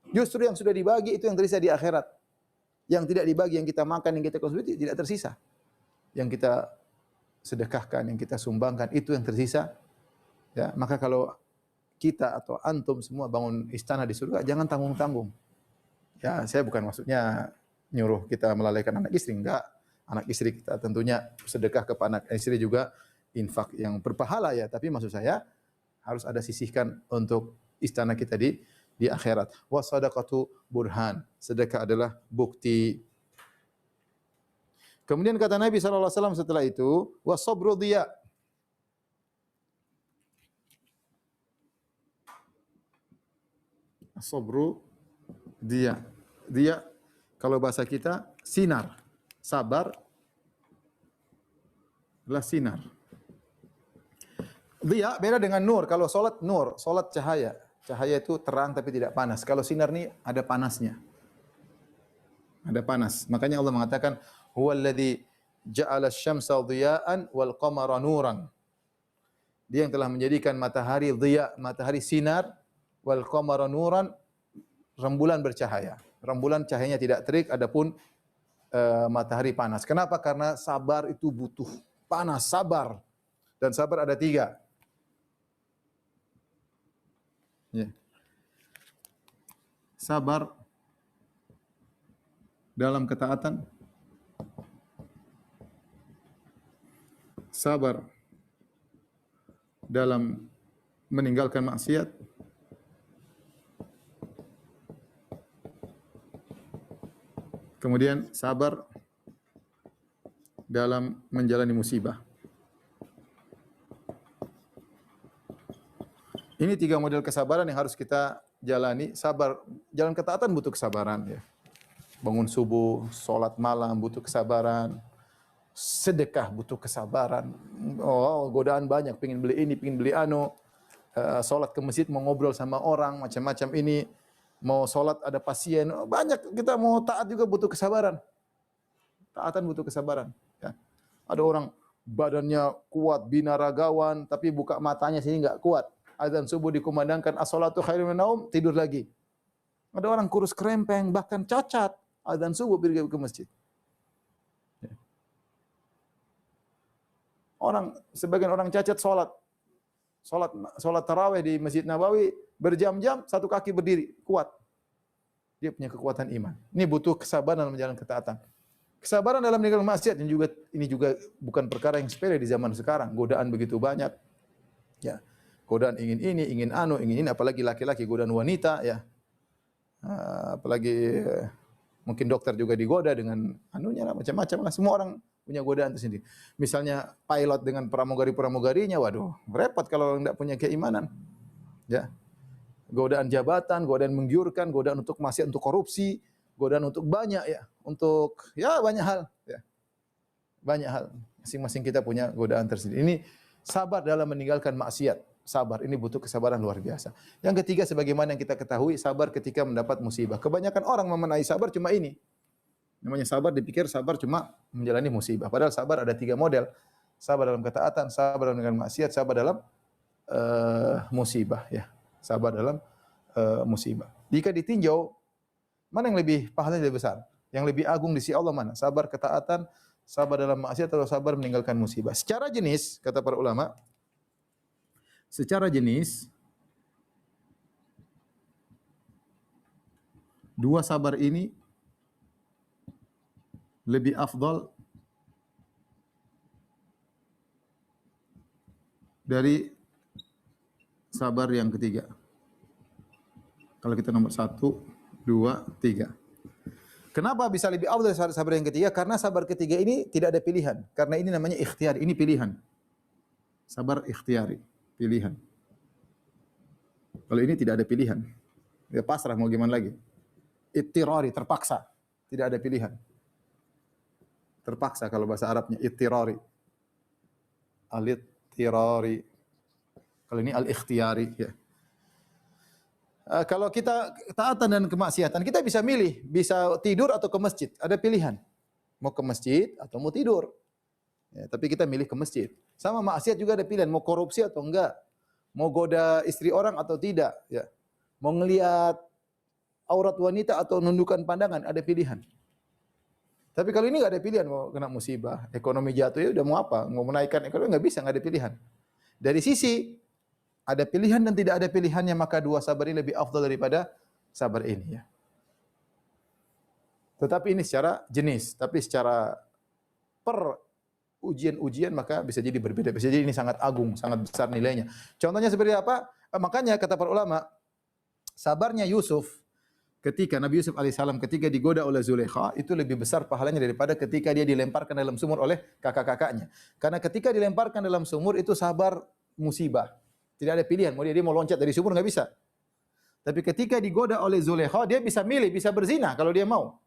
Justru yang sudah dibagi itu yang tersisa di akhirat. Yang tidak dibagi, yang kita makan, yang kita konsumsi tidak tersisa. Yang kita sedekahkan, yang kita sumbangkan itu yang tersisa. Ya, maka kalau kita atau antum semua bangun istana di surga, jangan tanggung-tanggung. Ya, saya bukan maksudnya nyuruh kita melalaikan anak istri, enggak. Anak istri kita tentunya sedekah kepada anak istri juga infak yang berpahala ya, tapi maksud saya harus ada sisihkan untuk istana kita di akhirat. Wa sadaqatu burhan. Sedekah adalah bukti. Kemudian kata Nabi sallallahu alaihi wasallam setelah itu, wa sabru diya. Sabru diya. Diya kalau bahasa kita sinar. Sabar adalah sinar. Diya beda dengan nur. Kalau solat nur, solat cahaya. Cahaya itu terang tapi tidak panas. Kalau sinar ini ada panasnya. Ada panas. Makanya Allah mengatakan, "Huwallazi ja'ala asy-syamsa dhiya'an wal qamara nuran." Dia yang telah menjadikan matahari dhiya, matahari sinar, wal qamara nuran, rembulan bercahaya. Rembulan cahayanya tidak terik, adapun matahari panas. Kenapa? Karena sabar itu butuh panas, sabar. Dan sabar ada 3. Ya. Sabar dalam ketaatan, sabar dalam meninggalkan maksiat, kemudian sabar dalam menjalani musibah. Ini 3 model kesabaran yang harus kita jalani. Sabar, jalan ketaatan butuh kesabaran ya. Bangun subuh, sholat malam butuh kesabaran. Sedekah butuh kesabaran. Oh, godaan banyak, pengen beli ini, pengen beli anu. Sholat ke masjid mau ngobrol sama orang, macam-macam ini. Mau sholat ada pasien, banyak. Kita mau taat juga butuh kesabaran. Taatan butuh kesabaran. Ya. Ada orang badannya kuat, binaragawan, tapi buka matanya sini enggak kuat. Azan subuh dikumandangkan, as-salatu khairun minan naum, tidur lagi. Ada orang kurus kerempeng, bahkan cacat. Azan subuh pergi ke masjid. Ya. Sebagian orang cacat sholat tarawih di Masjid Nabawi berjam-jam, satu kaki berdiri, kuat. Dia punya kekuatan iman. Ini butuh kesabaran dalam menjalankan ketaatan. Kesabaran dalam meninggalkan maksiat ini juga bukan perkara yang sepele di zaman sekarang. Godaan begitu banyak. Ya. Godaan ingin ini, ingin anu, ingin ini, apalagi laki-laki godaan wanita ya. Apalagi mungkin dokter juga digoda dengan anunya lah, macam-macam lah. Semua orang punya godaan tersendiri. Misalnya pilot dengan pramugari-pramugarinya, waduh, repot kalau enggak punya keimanan. Ya. Godaan jabatan, godaan menggiurkan, godaan untuk maksiat, untuk korupsi, godaan untuk banyak ya, untuk ya banyak hal ya. Banyak hal. Masing-masing kita punya godaan tersendiri. Ini sabar dalam meninggalkan maksiat. Sabar ini butuh kesabaran luar biasa. Yang ketiga sebagaimana yang kita ketahui, sabar ketika mendapat musibah. Kebanyakan orang memenai sabar cuma ini. Namanya sabar dipikir sabar cuma menjalani musibah. Padahal sabar ada 3 model. Sabar dalam ketaatan, sabar dalam maksiat, sabar dalam musibah ya. Sabar dalam musibah. Jika ditinjau mana yang lebih pahalanya lebih besar? Yang lebih agung di sisi Allah mana? Sabar ketaatan, sabar dalam maksiat atau sabar meninggalkan musibah? Secara jenis kata para ulama, secara jenis dua sabar ini lebih afdal dari sabar yang ketiga. Kalau kita nomor 1, 2, 3. Kenapa bisa lebih afdal dari sabar yang ketiga? Karena sabar ketiga ini tidak ada pilihan. Karena ini namanya ikhtiar, ini pilihan. Sabar ikhtiari, pilihan. Kalau ini tidak ada pilihan. Ya pasrah mau gimana lagi. Ittirari, terpaksa. Tidak ada pilihan. Terpaksa kalau bahasa Arabnya ittirari. Al-ittirari. Kalau ini al-ikhtiyari ya. Kalau kita taatan dan kemaksiatan, kita bisa milih, bisa tidur atau ke masjid. Ada pilihan. Mau ke masjid atau mau tidur. Ya, tapi kita milih ke masjid. Sama maksiat juga ada pilihan, mau korupsi atau enggak. Mau goda istri orang atau tidak, ya. Mau ngelihat aurat wanita atau nundukkan pandangan, ada pilihan. Tapi kalau ini enggak ada pilihan, mau kena musibah, ekonomi jatuh ya udah mau apa? Mau menaikkan ekonomi enggak bisa, enggak ada pilihan. Dari sisi ada pilihan dan tidak ada pilihannya, maka dua sabar ini lebih afdal daripada sabar ini ya. Tetapi ini secara jenis, tapi secara per ujian-ujian maka bisa jadi berbeda. Bisa jadi ini sangat agung, sangat besar nilainya. Contohnya seperti apa? Makanya kata para ulama, sabarnya Yusuf ketika Nabi Yusuf alaihissalam ketika digoda oleh Zulaikha itu lebih besar pahalanya daripada ketika dia dilemparkan dalam sumur oleh kakak-kakaknya. Karena ketika dilemparkan dalam sumur itu sabar musibah. Tidak ada pilihan, mau dia mau loncat dari sumur nggak bisa. Tapi ketika digoda oleh Zulaikha, dia bisa milih, bisa berzina kalau dia mau.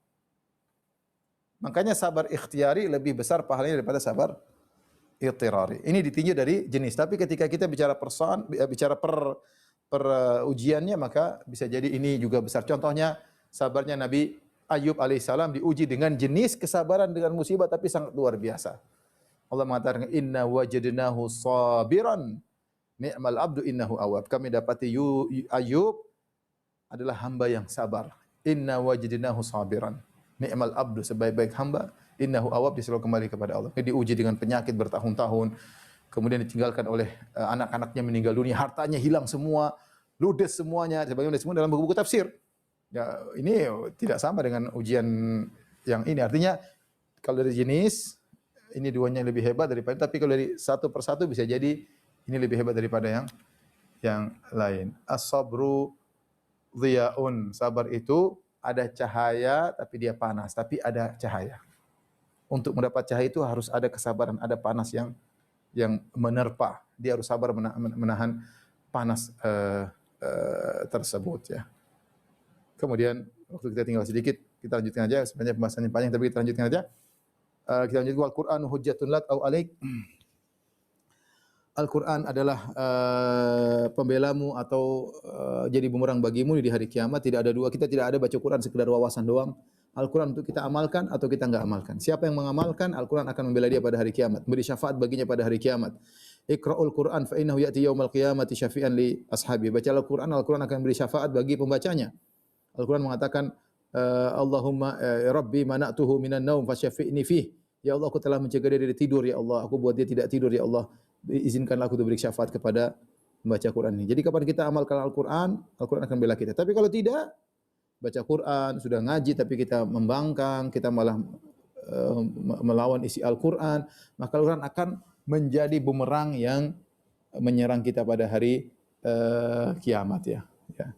Makanya sabar ikhtiari lebih besar pahalanya daripada sabar ittirari. Ini ditinjau dari jenis. Tapi ketika kita bicara bicara per ujiannya, maka bisa jadi ini juga besar. Contohnya sabarnya Nabi Ayub alaihissalam diuji dengan jenis kesabaran dengan musibah, tapi sangat luar biasa. Allah mengatakan, Inna wajadnahu sabiran. Ni'mal abdu innahu awab. Kami dapati Ayub adalah hamba yang sabar. Inna wajadnahu sabiran. Ni'mal abdu, sebaik-baik hamba. Innahu awab, dia selalu kembali kepada Allah. Dia diuji dengan penyakit bertahun-tahun. Kemudian ditinggalkan oleh anak-anaknya meninggal dunia. Hartanya hilang semua. Ludes semuanya. Sebagaimana semua dalam buku-buku tafsir. Ya, ini tidak sama dengan ujian yang ini. Artinya, kalau dari jenis, ini duanya lebih hebat daripada. Tapi kalau dari satu persatu bisa jadi ini lebih hebat daripada yang lain. As-sabru dhiyaun. Sabar itu ada cahaya tapi dia panas, tapi ada cahaya. Untuk mendapat cahaya itu harus ada kesabaran, ada panas yang menerpa. Dia harus sabar menahan panas tersebut ya. Kemudian waktu kita tinggal sedikit, kita lanjutkan aja. Sebenarnya pembahasannya panjang tapi kita lanjutkan aja. Kita lanjutkan Al-Qur'anu hujjatun lak au alaik. Al-Quran adalah pembelamu atau jadi bumerang bagimu di hari kiamat. Tidak ada dua. Kita tidak ada baca Quran sekedar wawasan doang. Al-Quran untuk kita amalkan atau kita enggak amalkan. Siapa yang mengamalkan, Al-Quran akan membela dia pada hari kiamat. Beri syafaat baginya pada hari kiamat. Iqra'ul Quran fa innahu ya'ti yaumal qiyamati syafi'an li ashabi. Baca Al-Quran, Al-Quran akan beri syafaat bagi pembacanya. Al-Quran mengatakan Allahumma Rabbi mana'tuhu minan naum fasyafi'ni fih. Ya Allah, aku telah mencegah dia dari tidur ya Allah. Aku buat dia tidak tidur ya Allah. Izinkanlah aku untuk beri syafaat kepada membaca Quran ini. Jadi kapan kita amalkan Al-Quran, Al-Quran akan bela kita. Tapi kalau tidak, baca Quran, sudah ngaji tapi kita membangkang, kita malah melawan isi Al-Qur'an, maka Al-Qur'an akan menjadi bumerang yang menyerang kita pada hari kiamat ya. Ya.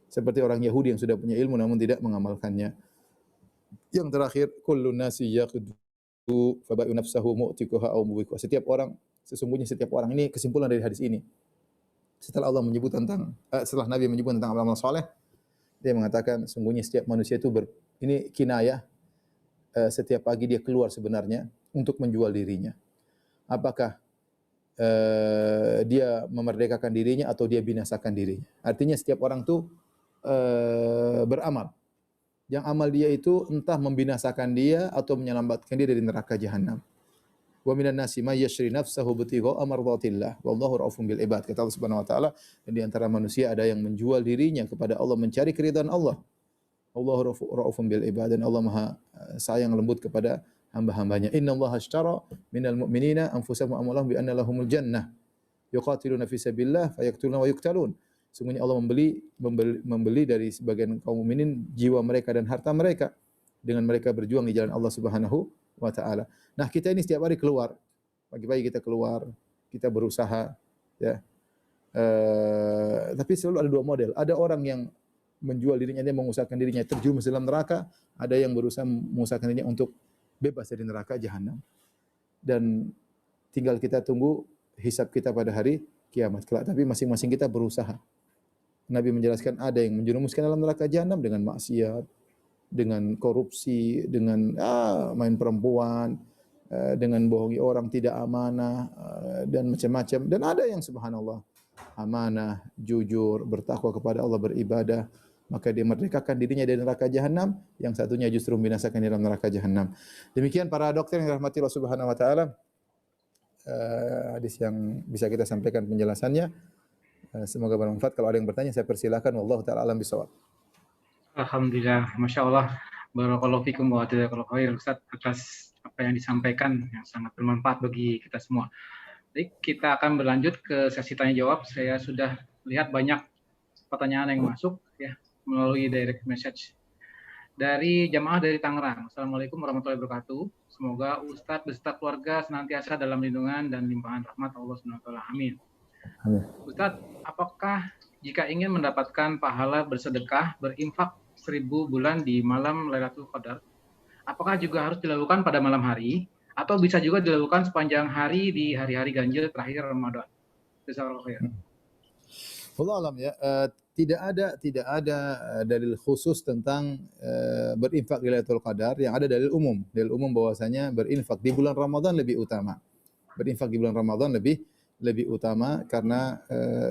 Seperti orang Yahudi yang sudah punya ilmu namun tidak mengamalkannya. Yang terakhir, kullun nasi yaqidu fabai'u nafsahu mu'tikuha aw mubiquha. Sesungguhnya setiap orang, ini kesimpulan dari hadis ini. Setelah Allah menyebut tentang setelah Nabi menyebut tentang amal saleh, dia mengatakan sungguhnya setiap manusia itu ini kinayah, setiap pagi dia keluar sebenarnya untuk menjual dirinya. Apakah dia memerdekakan dirinya atau dia binasakan dirinya? Artinya setiap orang tuh beramal. Yang amal dia itu entah membinasakan dia atau menyelamatkan dia dari neraka jahanam. Wa minan nasi may yashri nafsahu ibtigha'a mardatillah wallahu raufun bil ibad. Kata Allah Subhanahu wa taala, dan di antara manusia ada yang menjual dirinya kepada Allah mencari keridhaan Allah. Allahu raufun bil ibad, dan Allah Maha sayang lembut kepada hamba-hambanya. Innallaha ashtara minal mu'minina anfusahum wa amwalahum bi anna lahumul jannah yuqatiluna fi sabilillah fayaqtuluna wa yuqtalun. Sungguhnya Allah membeli dari sebagian kaum mukminin jiwa mereka dan harta mereka dengan mereka berjuang di jalan Allah Subhanahu wa taala. Nah, kita ini setiap hari keluar. Pagi-pagi kita keluar, kita berusaha ya. Tapi selalu ada dua model. Ada orang yang menjual dirinya, dia mengusahakan dirinya terjumus dalam neraka, ada yang berusaha mengusahakan dirinya untuk bebas dari neraka jahanam. Dan tinggal kita tunggu hisab kita pada hari kiamat kelak. Tapi masing-masing kita berusaha. Nabi menjelaskan ada yang menjerumuskan dalam neraka jahanam dengan maksiat, dengan korupsi, dengan main perempuan, dengan bohongi orang, tidak amanah, dan macam-macam. Dan ada yang subhanallah amanah, jujur, bertakwa kepada Allah, beribadah, maka dia merdekakan dirinya dari neraka jahanam, yang satunya justru membinasakan dalam neraka jahanam. Demikian para dokter yang dirahmati Allah Subhanahu wa taala, hadis yang bisa kita sampaikan penjelasannya. Semoga bermanfaat. Kalau ada yang bertanya saya persilakan. Wallahu taala alam bisawab. Alhamdulillah, Masya Allah. Barakallahu fikum wa jazakallahu khair Ustaz atas apa yang disampaikan yang sangat bermanfaat bagi kita semua. Baik, kita akan berlanjut ke sesi tanya jawab. Saya sudah lihat banyak pertanyaan yang masuk ya melalui direct message dari jamaah dari Tangerang. Assalamualaikum warahmatullahi wabarakatuh. Semoga Ustadz beserta keluarga senantiasa dalam lindungan dan limpahan rahmat Allah Subhanahu wa taala. Amin. Amin. Ustadz, apakah jika ingin mendapatkan pahala bersedekah, berinfak 1000 bulan di malam Lailatul Qadar, apakah juga harus dilakukan pada malam hari atau bisa juga dilakukan sepanjang hari di hari-hari ganjil terakhir Ramadan? Jazakallahu khair. Wallahu alam ya. Tidak ada dalil khusus tentang berinfak di Lailatul Qadar. Yang ada dalil umum. Dalil umum bahwasanya berinfak di bulan Ramadan lebih utama. Berinfak di bulan Ramadan lebih utama karena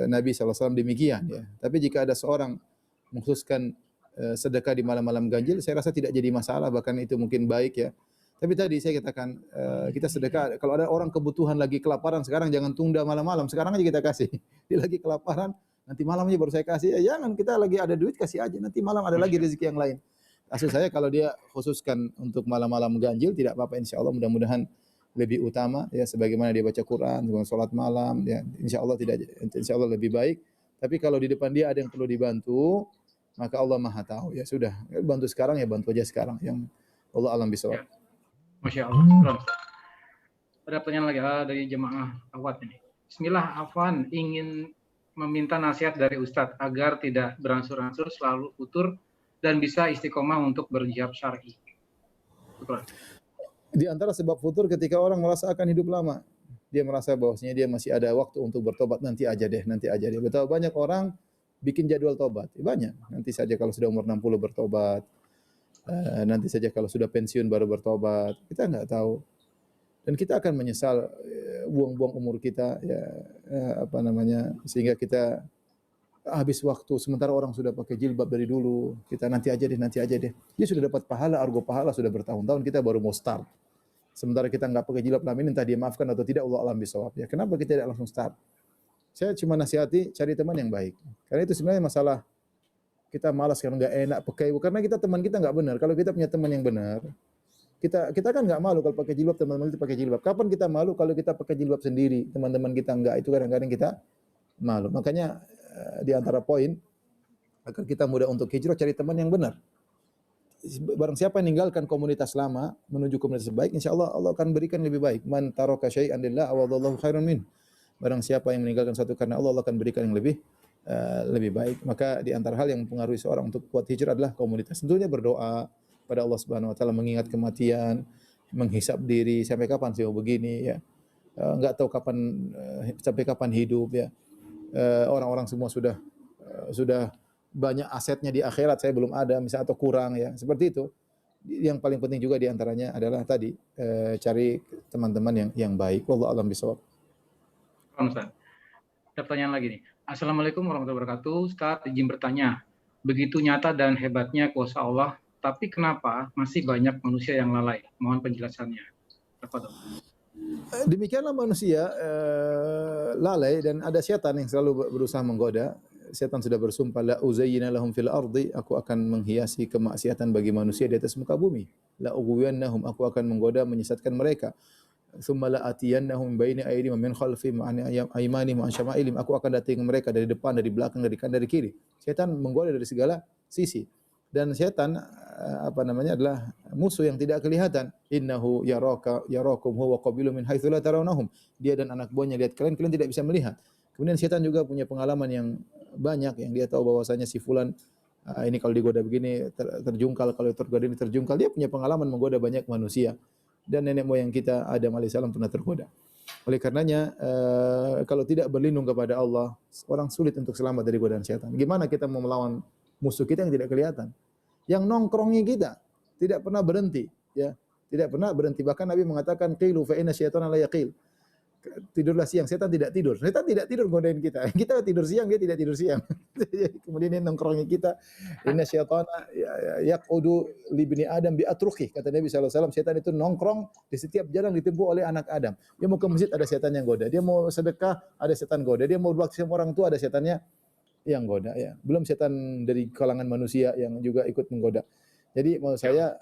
Nabi SAW demikian ya. Tapi jika ada seorang mengkhususkan sedekah di malam-malam ganjil, saya rasa tidak jadi masalah, bahkan itu mungkin baik ya. Tapi tadi saya katakan kita sedekah, kalau ada orang kebutuhan lagi kelaparan sekarang jangan tunda malam-malam, sekarang aja kita kasih. Dia lagi kelaparan, nanti malamnya baru saya kasih. Ya jangan, kita lagi ada duit kasih aja, nanti malam ada lagi rezeki yang lain. Maksud saya kalau dia khususkan untuk malam-malam ganjil tidak apa-apa, insyaallah mudah-mudahan lebih utama ya, sebagaimana dia baca Quran, sebagaimana salat malam ya, insyaallah lebih baik. Tapi kalau di depan dia ada yang perlu dibantu, maka Allah Maha tahu ya, sudah bantu sekarang ya, bantu aja sekarang, yang Allah alam bisawab. Masya Allah. Ada pertanyaan lagi dari jemaah awat ini. Bismillah, Afwan ingin meminta nasihat dari Ustadz agar tidak beransur-ansur selalu futur dan bisa istiqomah untuk berjihad syar'i. Di antara sebab futur ketika orang merasa akan hidup lama, dia merasa bahwasanya dia masih ada waktu untuk bertobat, nanti aja deh. Betapa banyak orang bikin jadwal tobat, banyak. Nanti saja kalau sudah umur 60 bertobat, nanti saja kalau sudah pensiun baru bertobat. Kita nggak tahu. Dan kita akan menyesal buang-buang umur kita ya, sehingga kita habis waktu, sementara orang sudah pakai jilbab dari dulu. Kita nanti aja deh. Dia sudah dapat pahala, argo pahala sudah bertahun-tahun, kita baru mau start. Sementara kita nggak pakai jilbab lama ini, entah dia maafkan atau tidak, Allah alam bisawab. Ya, kenapa kita tidak langsung start? Saya cuma nasihati, cari teman yang baik. Karena itu sebenarnya masalah kita malas karena nggak enak pakai, karena teman kita nggak benar. Kalau kita punya teman yang benar, kita kan nggak malu kalau pakai jilbab, teman-teman kita pakai jilbab. Kapan kita malu kalau kita pakai jilbab sendiri, teman-teman kita enggak, itu kadang-kadang kita malu. Makanya di antara poin agar kita mudah untuk hijrah, cari teman yang benar. barang siapa yang meninggalkan komunitas lama menuju komunitas baik, insyaallah Allah akan berikan lebih baik. Man taraka syai'an lillah awadallahu khairan min. Barang siapa yang meninggalkan satu karena Allah, Allah akan berikan yang lebih baik. Maka di antara hal yang mempengaruhi seorang untuk kuat hijrah adalah komunitas. Tentunya berdoa pada Allah Subhanahu wa taala, mengingat kematian, menghisap diri, sampai kapan sih begini ya. Enggak tahu kapan sampai kapan hidup ya. Orang-orang semua sudah banyak asetnya di akhirat, saya belum ada misalnya atau kurang ya. Seperti itu. Yang paling penting juga di antaranya adalah tadi cari teman-teman yang baik. Wallahu a'lam bishawab. Ustaz. Ada pertanyaan lagi nih. Assalamualaikum warahmatullahi wabarakatuh. Ustaz, izin bertanya. Begitu nyata dan hebatnya kuasa Allah, tapi kenapa masih banyak manusia yang lalai? Mohon penjelasannya. Tafadhol. Demikianlah manusia lalai dan ada setan yang selalu berusaha menggoda. Setan sudah bersumpah, la uzayyina lahum fil ardi, aku akan menghiasi kemaksiatan bagi manusia di atas muka bumi. La ughwiyannahum, aku akan menggoda menyesatkan mereka. Tsumma la atiyannahum baina aydihim min khalfihim wa an aymanihim wa an syama'ilihim, aku akan datangi mereka dari depan, dari belakang, dari kanan, dari kiri. Setan menggoda dari segala sisi. Dan setan adalah musuh yang tidak kelihatan. Innahu yarakum huwa qabilu min haitsu la tarawnahum. Dia dan anak buahnya lihat kalian, kalian tidak bisa melihat. Kemudian setan juga punya pengalaman yang banyak, yang dia tahu bahwasanya si fulan ini kalau digoda begini terjungkal, kalau tergoda ini terjungkal. Dia punya pengalaman menggoda banyak manusia. Dan nenek moyang kita Adam alaihissalam pernah tergoda. Oleh karenanya kalau tidak berlindung kepada Allah, orang sulit untuk selamat dari godaan setan. Gimana kita mau melawan musuh kita yang tidak kelihatan, yang nongkrongnya kita tidak pernah berhenti, ya, tidak pernah berhenti. Bahkan Nabi mengatakan qilu fa inna syaitana la yaqil. Tidurlah siang, setan tidak tidur. Setan tidak tidur godain kita. Kita tidur siang, dia tidak tidur siang. Kemudian dia nongkrongnya kita. Inna syaitana yaqudu li bani Adam bi atruqih. Kata Nabi sallallahu alaihi wasallam, setan itu nongkrong di setiap jalan ditempuh oleh anak Adam. Dia mau ke masjid ada setan yang goda. Dia mau sedekah ada setan goda. Dia mau berbakti sama orang tua ada setannya yang goda ya. Belum setan dari kalangan manusia yang juga ikut menggoda. Jadi menurut saya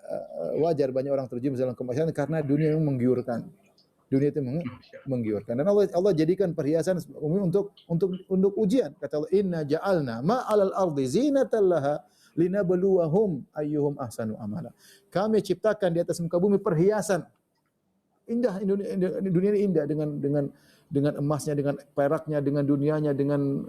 wajar banyak orang terjun dalam kemaksiatan karena dunia yang menggiurkan. Dunia itu menggiurkan. Dan Allah jadikan perhiasan untuk ujian. Kata Allah, "Inna ja'alna ma 'alal ardi zinatan laha linabluwahum ayyuhum ahsanu amala." Kami ciptakan di atas muka bumi perhiasan. Indah, dunia ini indah dengan emasnya, dengan peraknya, dengan dunianya, dengan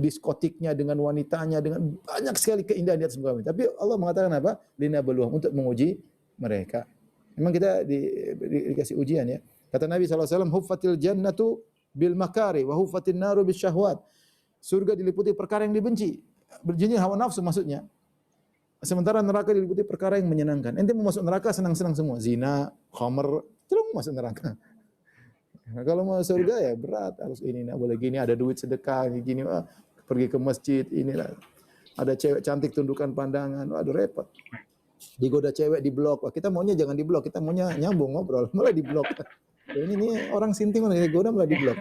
diskotiknya, dengan wanitanya, dengan banyak sekali keindahan di atas muka bumi. Tapi Allah mengatakan apa? Linabluwahum, untuk menguji mereka. Memang kita dikasih ujian ya. Kata Nabi SAW, huffatil jannatu bil makari wa huffatin naru bis syahwat. Surga diliputi perkara yang dibenci. Berjenis hawa nafsu maksudnya. Sementara neraka diliputi perkara yang menyenangkan. Ente mau masuk neraka senang-senang semua. Zina, khamr, celung masuk neraka. Nah, kalau mau surga ya berat. Harus ini, boleh gini, ada duit sedekah, gini, pergi ke masjid, inilah. Ada cewek cantik tundukan pandangan, aduh repot. Digoda cewek di blok. Wah, kita maunya jangan di blok, kita maunya nyambung ngobrol, malah di blok. Ini orang sinting malah digoda malah di blok.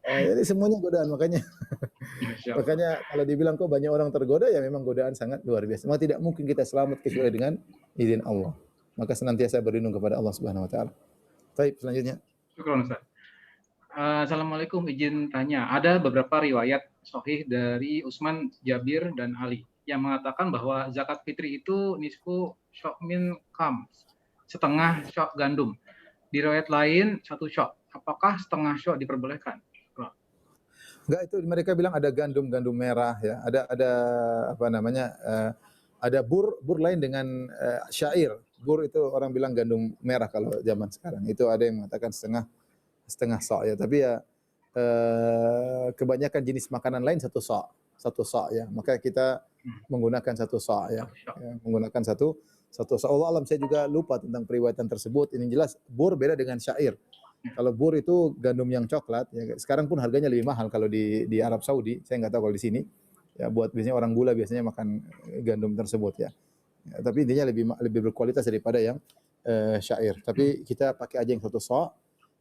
Jadi semuanya godaan, makanya kalau dibilang kok banyak orang tergoda ya memang godaan sangat luar biasa. Maka tidak mungkin kita selamat kecuali dengan izin Allah. Maka senantiasa berlindung kepada Allah Subhanahu wa taala. Baik, selanjutnya. Syukran, Ustaz. Assalamualaikum, izin tanya. Ada beberapa riwayat sahih dari Utsman, Jabir, dan Ali yang mengatakan bahwa zakat fitri itu nisfu syok min khams, setengah syok gandum. Di riwayat lain satu syok. Apakah setengah syok diperbolehkan? Enggak, itu mereka bilang ada gandum merah ya. Ada ada bur lain dengan syair. Bur itu orang bilang gandum merah kalau zaman sekarang. Itu ada yang mengatakan setengah sa' ya. Tapi ya kebanyakan jenis makanan lain satu sa' ya. Maka kita menggunakan satu sa' ya. Menggunakan satu sa'. Allah alam, saya juga lupa tentang periwayatan tersebut. Ini jelas bur beda dengan syair. Kalau bur itu gandum yang coklat ya. Sekarang pun harganya lebih mahal kalau di Arab Saudi. Saya nggak tahu kalau di sini. Ya, buat biasanya orang gula biasanya makan gandum tersebut ya. Tapi intinya lebih berkualitas daripada yang syair. Tapi kita pakai aja yang satu sa'.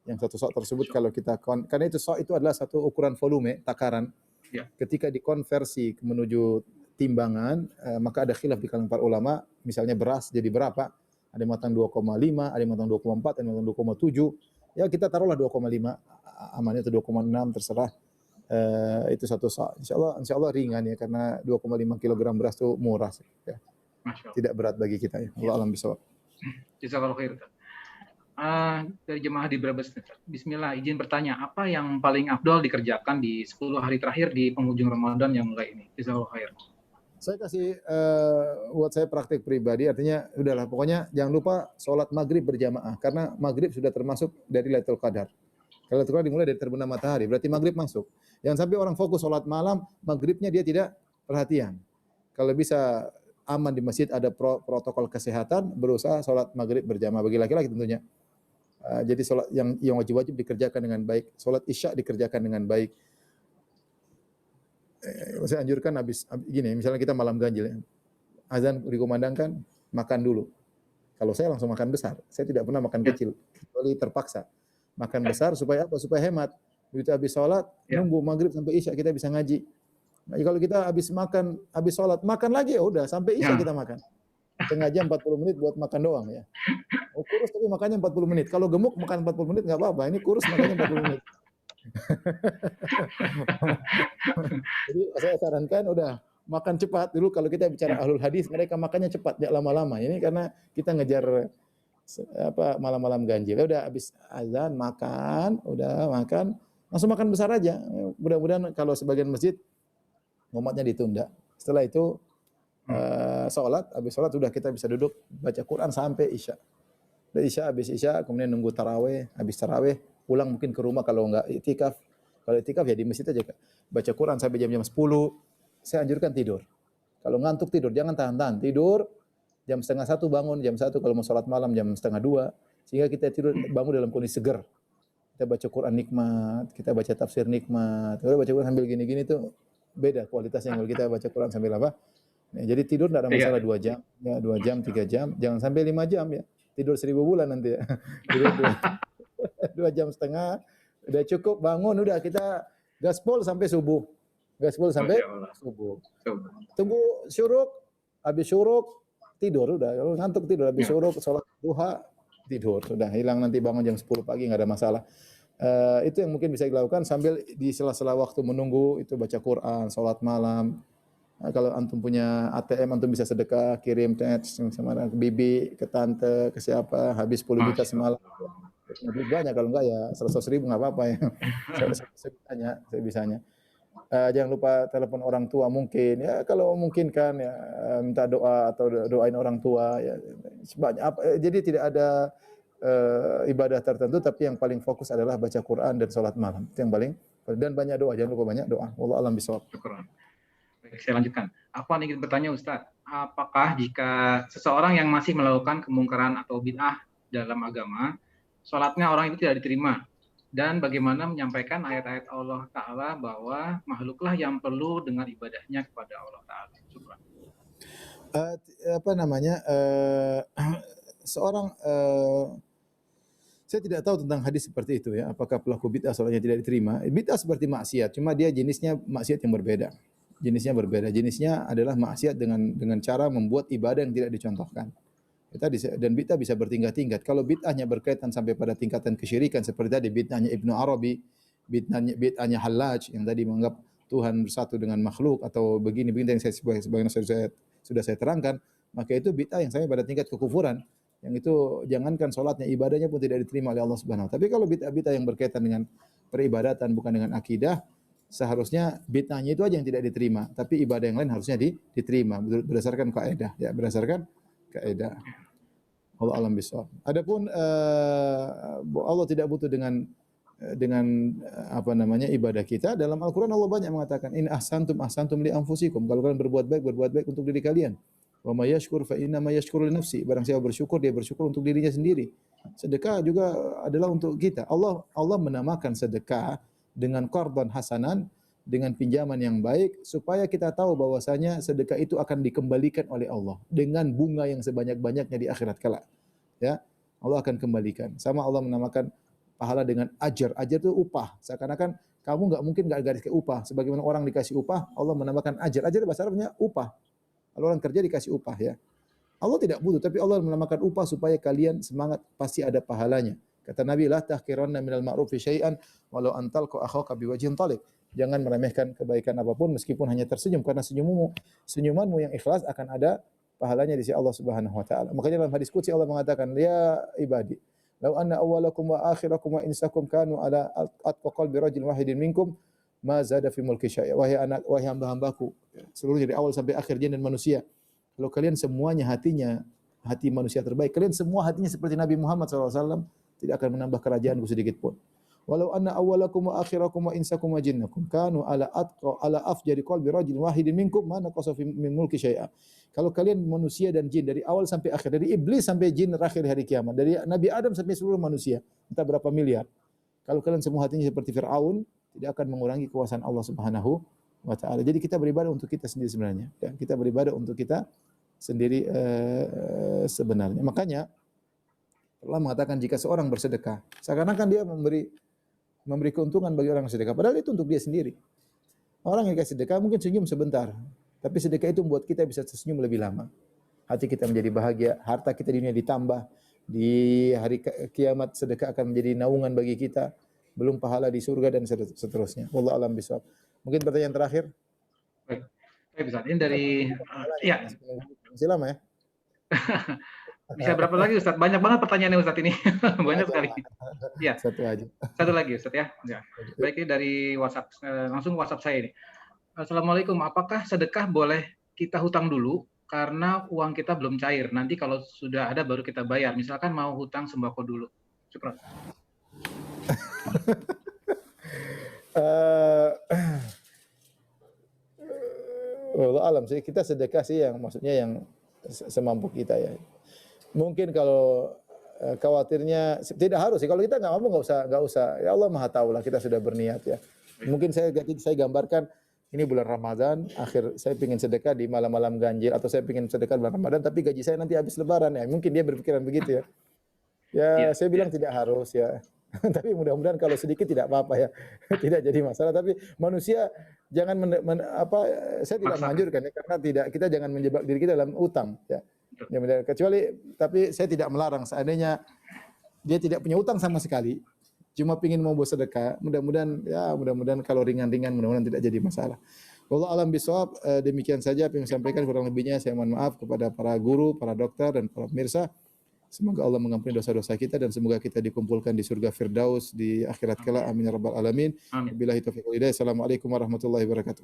Yang satu sa' tersebut kalau kita karena itu sa' itu adalah satu ukuran volume, takaran. Ya. Ketika dikonversi menuju timbangan, maka ada khilaf di kalangan para ulama, misalnya beras jadi berapa? Ada yang mengatakan 2,5, ada yang mengatakan 2,4, ada yang mengatakan 2,7. Ya kita taruhlah 2,5 amannya, atau 2,6 terserah. Itu satu sa'. Insyaallah ringan ya, karena 2,5 kg beras itu murah ya. Masya Allah. Tidak berat bagi kita ya. Allah alam bisawab. Jazakallahu khair. Dari jemaah di Brebes, Bismillah, izin bertanya, apa yang paling afdol dikerjakan di 10 hari terakhir di penghujung Ramadan yang mulai ini? Jazakallahu khair. Saya kasih buat saya praktik pribadi, artinya udahlah pokoknya jangan lupa sholat maghrib berjamaah karena maghrib sudah termasuk dari Lailatul Qadar. Kalau Lailatul Qadar dimulai dari terbenam matahari, berarti maghrib masuk. Jangan sampai orang fokus sholat malam, maghribnya dia tidak perhatian. Kalau bisa aman di masjid ada protokol kesehatan, berusaha sholat maghrib berjamaah bagi laki-laki tentunya. Jadi sholat yang wajib-wajib dikerjakan dengan baik, sholat isya dikerjakan dengan baik. Saya anjurkan habis gini, misalnya kita malam ganjil, ya. Azan dikumandangkan, makan dulu. Kalau saya langsung makan besar, saya tidak pernah makan kecil, kecuali terpaksa. Makan besar supaya apa? Supaya hemat. Begitu habis sholat, nunggu maghrib sampai isya kita bisa ngaji. Nah, kalau kita habis makan, habis sholat, makan lagi ya udah sampai isya kita makan. Setengah jam 40 menit buat makan doang ya. Oh, kurus tapi makannya 40 menit. Kalau gemuk makan 40 menit nggak apa-apa. Ini kurus makannya 40 menit. Jadi saya sarankan udah makan cepat dulu. Kalau kita bicara ahlul hadis, mereka makannya cepat, jangan lama-lama. Ini karena kita ngejar malam-malam ganjil. Udah habis azan makan, udah makan, langsung makan besar aja. Mudah-mudahan kalau sebagian masjid ngomatnya ditunda. Setelah itu sholat, habis sholat udah kita bisa duduk baca Quran sampai isya. Dari isya, habis isya, kemudian nunggu taraweh, habis taraweh pulang mungkin ke rumah kalau enggak itikaf. Kalau itikaf ya di masjid aja. Baca Quran sampai jam-jam 10. Saya anjurkan tidur. Kalau ngantuk tidur, jangan tahan-tahan. Tidur jam setengah 1 bangun, jam 1 kalau mau sholat malam jam setengah 2. Sehingga kita tidur bangun dalam kondisi segar. Kita baca Quran nikmat, kita baca tafsir nikmat. Kalau baca Quran sambil gini-gini tuh beda kualitasnya kalau kita baca Quran sambil apa. Nah, jadi tidur tidak ada masalah 2 jam, ya 2 jam, 3 jam, jangan sampai 5 jam ya. Tidur 1000 bulan nanti ya. Tidur 2 jam setengah, udah cukup bangun, udah kita gaspol sampai subuh. Gaspol sampai subuh. Tunggu syuruk, habis syuruk tidur udah. Kalau ngantuk tidur, habis syuruk salat duha tidur. Sudah hilang nanti bangun jam 10 pagi enggak ada masalah. Itu yang mungkin bisa dilakukan sambil di sela-sela waktu menunggu itu baca Quran, salat malam. Nah, kalau antum punya ATM, antum bisa sedekah, kirim teks sama ke bibi, ke tante, ke siapa, habis 10 juta semalam. Lebih banyak, kalau enggak ya 100.000 enggak apa-apa ya. Saya bisanya. Jangan lupa telepon orang tua mungkin, ya kalau mungkin kan ya minta doa atau doain orang tua ya. Jadi tidak ada ibadah tertentu, tapi yang paling fokus adalah baca Quran dan salat malam. Itu yang paling, dan banyak doa, jangan lupa banyak doa. Wallahu a'lam bishawab. Baik, saya lanjutkan. Aku ingin bertanya Ustaz, apakah jika seseorang yang masih melakukan kemungkaran atau bid'ah dalam agama, sholatnya orang itu tidak diterima? Dan bagaimana menyampaikan ayat-ayat Allah Ta'ala bahwa makhluklah yang perlu dengan ibadahnya kepada Allah Ta'ala? Seorang saya tidak tahu tentang hadis seperti itu ya, apakah pelaku bid'ah sholatnya tidak diterima. Bid'ah seperti maksiat, cuma dia jenisnya maksiat yang berbeda. Jenisnya berbeda. Jenisnya adalah maksiat dengan cara membuat ibadah yang tidak dicontohkan. Dan bid'ah bisa bertingkat-tingkat. Kalau bid'ahnya berkaitan sampai pada tingkatan kesyirikan seperti tadi bid'ahnya Ibnu Arabi, bid'ahnya Hallaj yang tadi menganggap Tuhan bersatu dengan makhluk atau begini-begini yang sudah saya terangkan, maka itu bid'ah yang sampai pada tingkat kekufuran. Yang itu jangankan salatnya, ibadahnya pun tidak diterima oleh Allah Subhanahu wa taala. Tapi kalau bid'ah-bid'ah yang berkaitan dengan peribadatan bukan dengan akidah, seharusnya bid'ahnya itu aja yang tidak diterima, tapi ibadah yang lain harusnya diterima berdasarkan kaidah ya, berdasarkan kaidah. Allah alam bisawab. Adapun Allah tidak butuh dengan ibadah kita. Dalam Al-Qur'an Allah banyak mengatakan in ahsantum li anfusikum. Kalau kalian berbuat baik untuk diri kalian. Wa may yashkur fa inna ma yashkuru li nafsi. Barang siapa bersyukur, dia bersyukur untuk dirinya sendiri. Sedekah juga adalah untuk kita. Allah menamakan sedekah dengan qardhan hasanan, dengan pinjaman yang baik, supaya kita tahu bahwasanya sedekah itu akan dikembalikan oleh Allah dengan bunga yang sebanyak-banyaknya di akhirat kelak. Ya, Allah akan kembalikan. Sama Allah menamakan pahala dengan ajar. Ajar itu upah. Seakan-akan kamu nggak dikasih upah. Sebagaimana orang dikasih upah, Allah menamakan ajar. Ajar bahasa Arabnya upah. Kalau orang kerja dikasih upah ya. Allah tidak butuh, tapi Allah menamakan upah supaya kalian semangat, pasti ada pahalanya. Kata Nabi, la tahqiranna minal ma'rufi syai'an walau antalqa akhaka biwajhin taliq. Jangan meremehkan kebaikan apapun meskipun hanya tersenyum, karena senyumanmu yang ikhlas akan ada pahalanya di sisi Allah Subhanahu wa taala. Makanya dalam hadis qudsi Allah mengatakan, "Ya ibadi, law anna awwalakum wa akhirakum wa insakum kanu ala atqa qalbi rajulin wahidin minkum, ma zada fi mulki syai'a." Wahai hamba-hambaku, seluruhnya dari awal sampai akhir jin dan manusia. Kalau kalian semuanya hatinya hati manusia terbaik, kalian semua hatinya seperti Nabi Muhammad SAW, tidak akan menambah kerajaanku sedikit pun. Walau anna awwalakum wa akhirakum wa insakum wa jinnakum kanu ala afjari qalbi rajulin wahidin minkum ma naqasa min mulki syai'a. Kalau kalian manusia dan jin dari awal sampai akhir, dari iblis sampai jin terakhir di hari kiamat, dari Nabi Adam sampai seluruh manusia, entah berapa miliar. Kalau kalian semua hatinya seperti Firaun, tidak akan mengurangi kekuasaan Allah Subhanahu wa taala. Jadi kita beribadah untuk kita sendiri sebenarnya. Ya, kita beribadah untuk kita sendiri sebenarnya. Makanya Allah mengatakan jika seorang bersedekah, seakan-akan dia memberi keuntungan bagi orang yang sedekah. Padahal itu untuk dia sendiri. Orang yang kasih sedekah mungkin senyum sebentar, tapi sedekah itu membuat kita bisa tersenyum lebih lama. Hati kita menjadi bahagia, harta kita di dunia ditambah. Di hari kiamat sedekah akan menjadi naungan bagi kita. Belum pahala di surga dan seterusnya. Wallahu a'lam bishawab. Mungkin pertanyaan terakhir. Baik. Baik, Ustaz. Ini dari ya. Masih lama ya? Bisa berapa lagi Ustaz? Banyak banget pertanyaannya Ustaz ini. Banyak sekali. Ya. Satu aja. Satu lagi Ustaz ya. Ya. Baik, ini dari WhatsApp, langsung WhatsApp saya ini. Assalamualaikum, apakah sedekah boleh kita hutang dulu karena uang kita belum cair? Nanti kalau sudah ada baru kita bayar. Misalkan mau hutang sembako dulu. Syukran. Wallahu alam sih, kita sedekah sih yang maksudnya yang semampu kita ya. Mungkin kalau khawatirnya tidak harus sih. Kalau kita nggak mampu nggak usah. Ya Allah Maha tahu lah, kita sudah berniat ya. Mungkin saya gambarkan ini bulan Ramadan, akhir saya ingin sedekah di malam-malam ganjil, atau saya ingin sedekah bulan Ramadan tapi gaji saya nanti habis Lebaran ya. Mungkin dia berpikiran begitu ya. Ya, saya bilang tidak harus ya. Tapi mudah-mudahan kalau sedikit tidak apa-apa ya. Tidak jadi masalah, tapi manusia jangan saya tidak menganjurkan ya, karena kita jangan menjebak diri kita dalam utang ya. Kecuali, tapi saya tidak melarang seandainya dia tidak punya utang sama sekali, cuma pingin mau bersedekah, mudah-mudahan kalau ringan-ringan mudah-mudahan tidak jadi masalah. Wallahu alam bisawab. Demikian saja apa yang saya sampaikan, kurang lebihnya saya mohon maaf kepada para guru, para dokter dan para pemirsa. Semoga Allah mengampuni dosa-dosa kita dan semoga kita dikumpulkan di surga Firdaus di akhirat kelak. Amin ya rabbal alamin. Wabillahi taufiq wal hidayah. Assalamualaikum warahmatullahi wabarakatuh.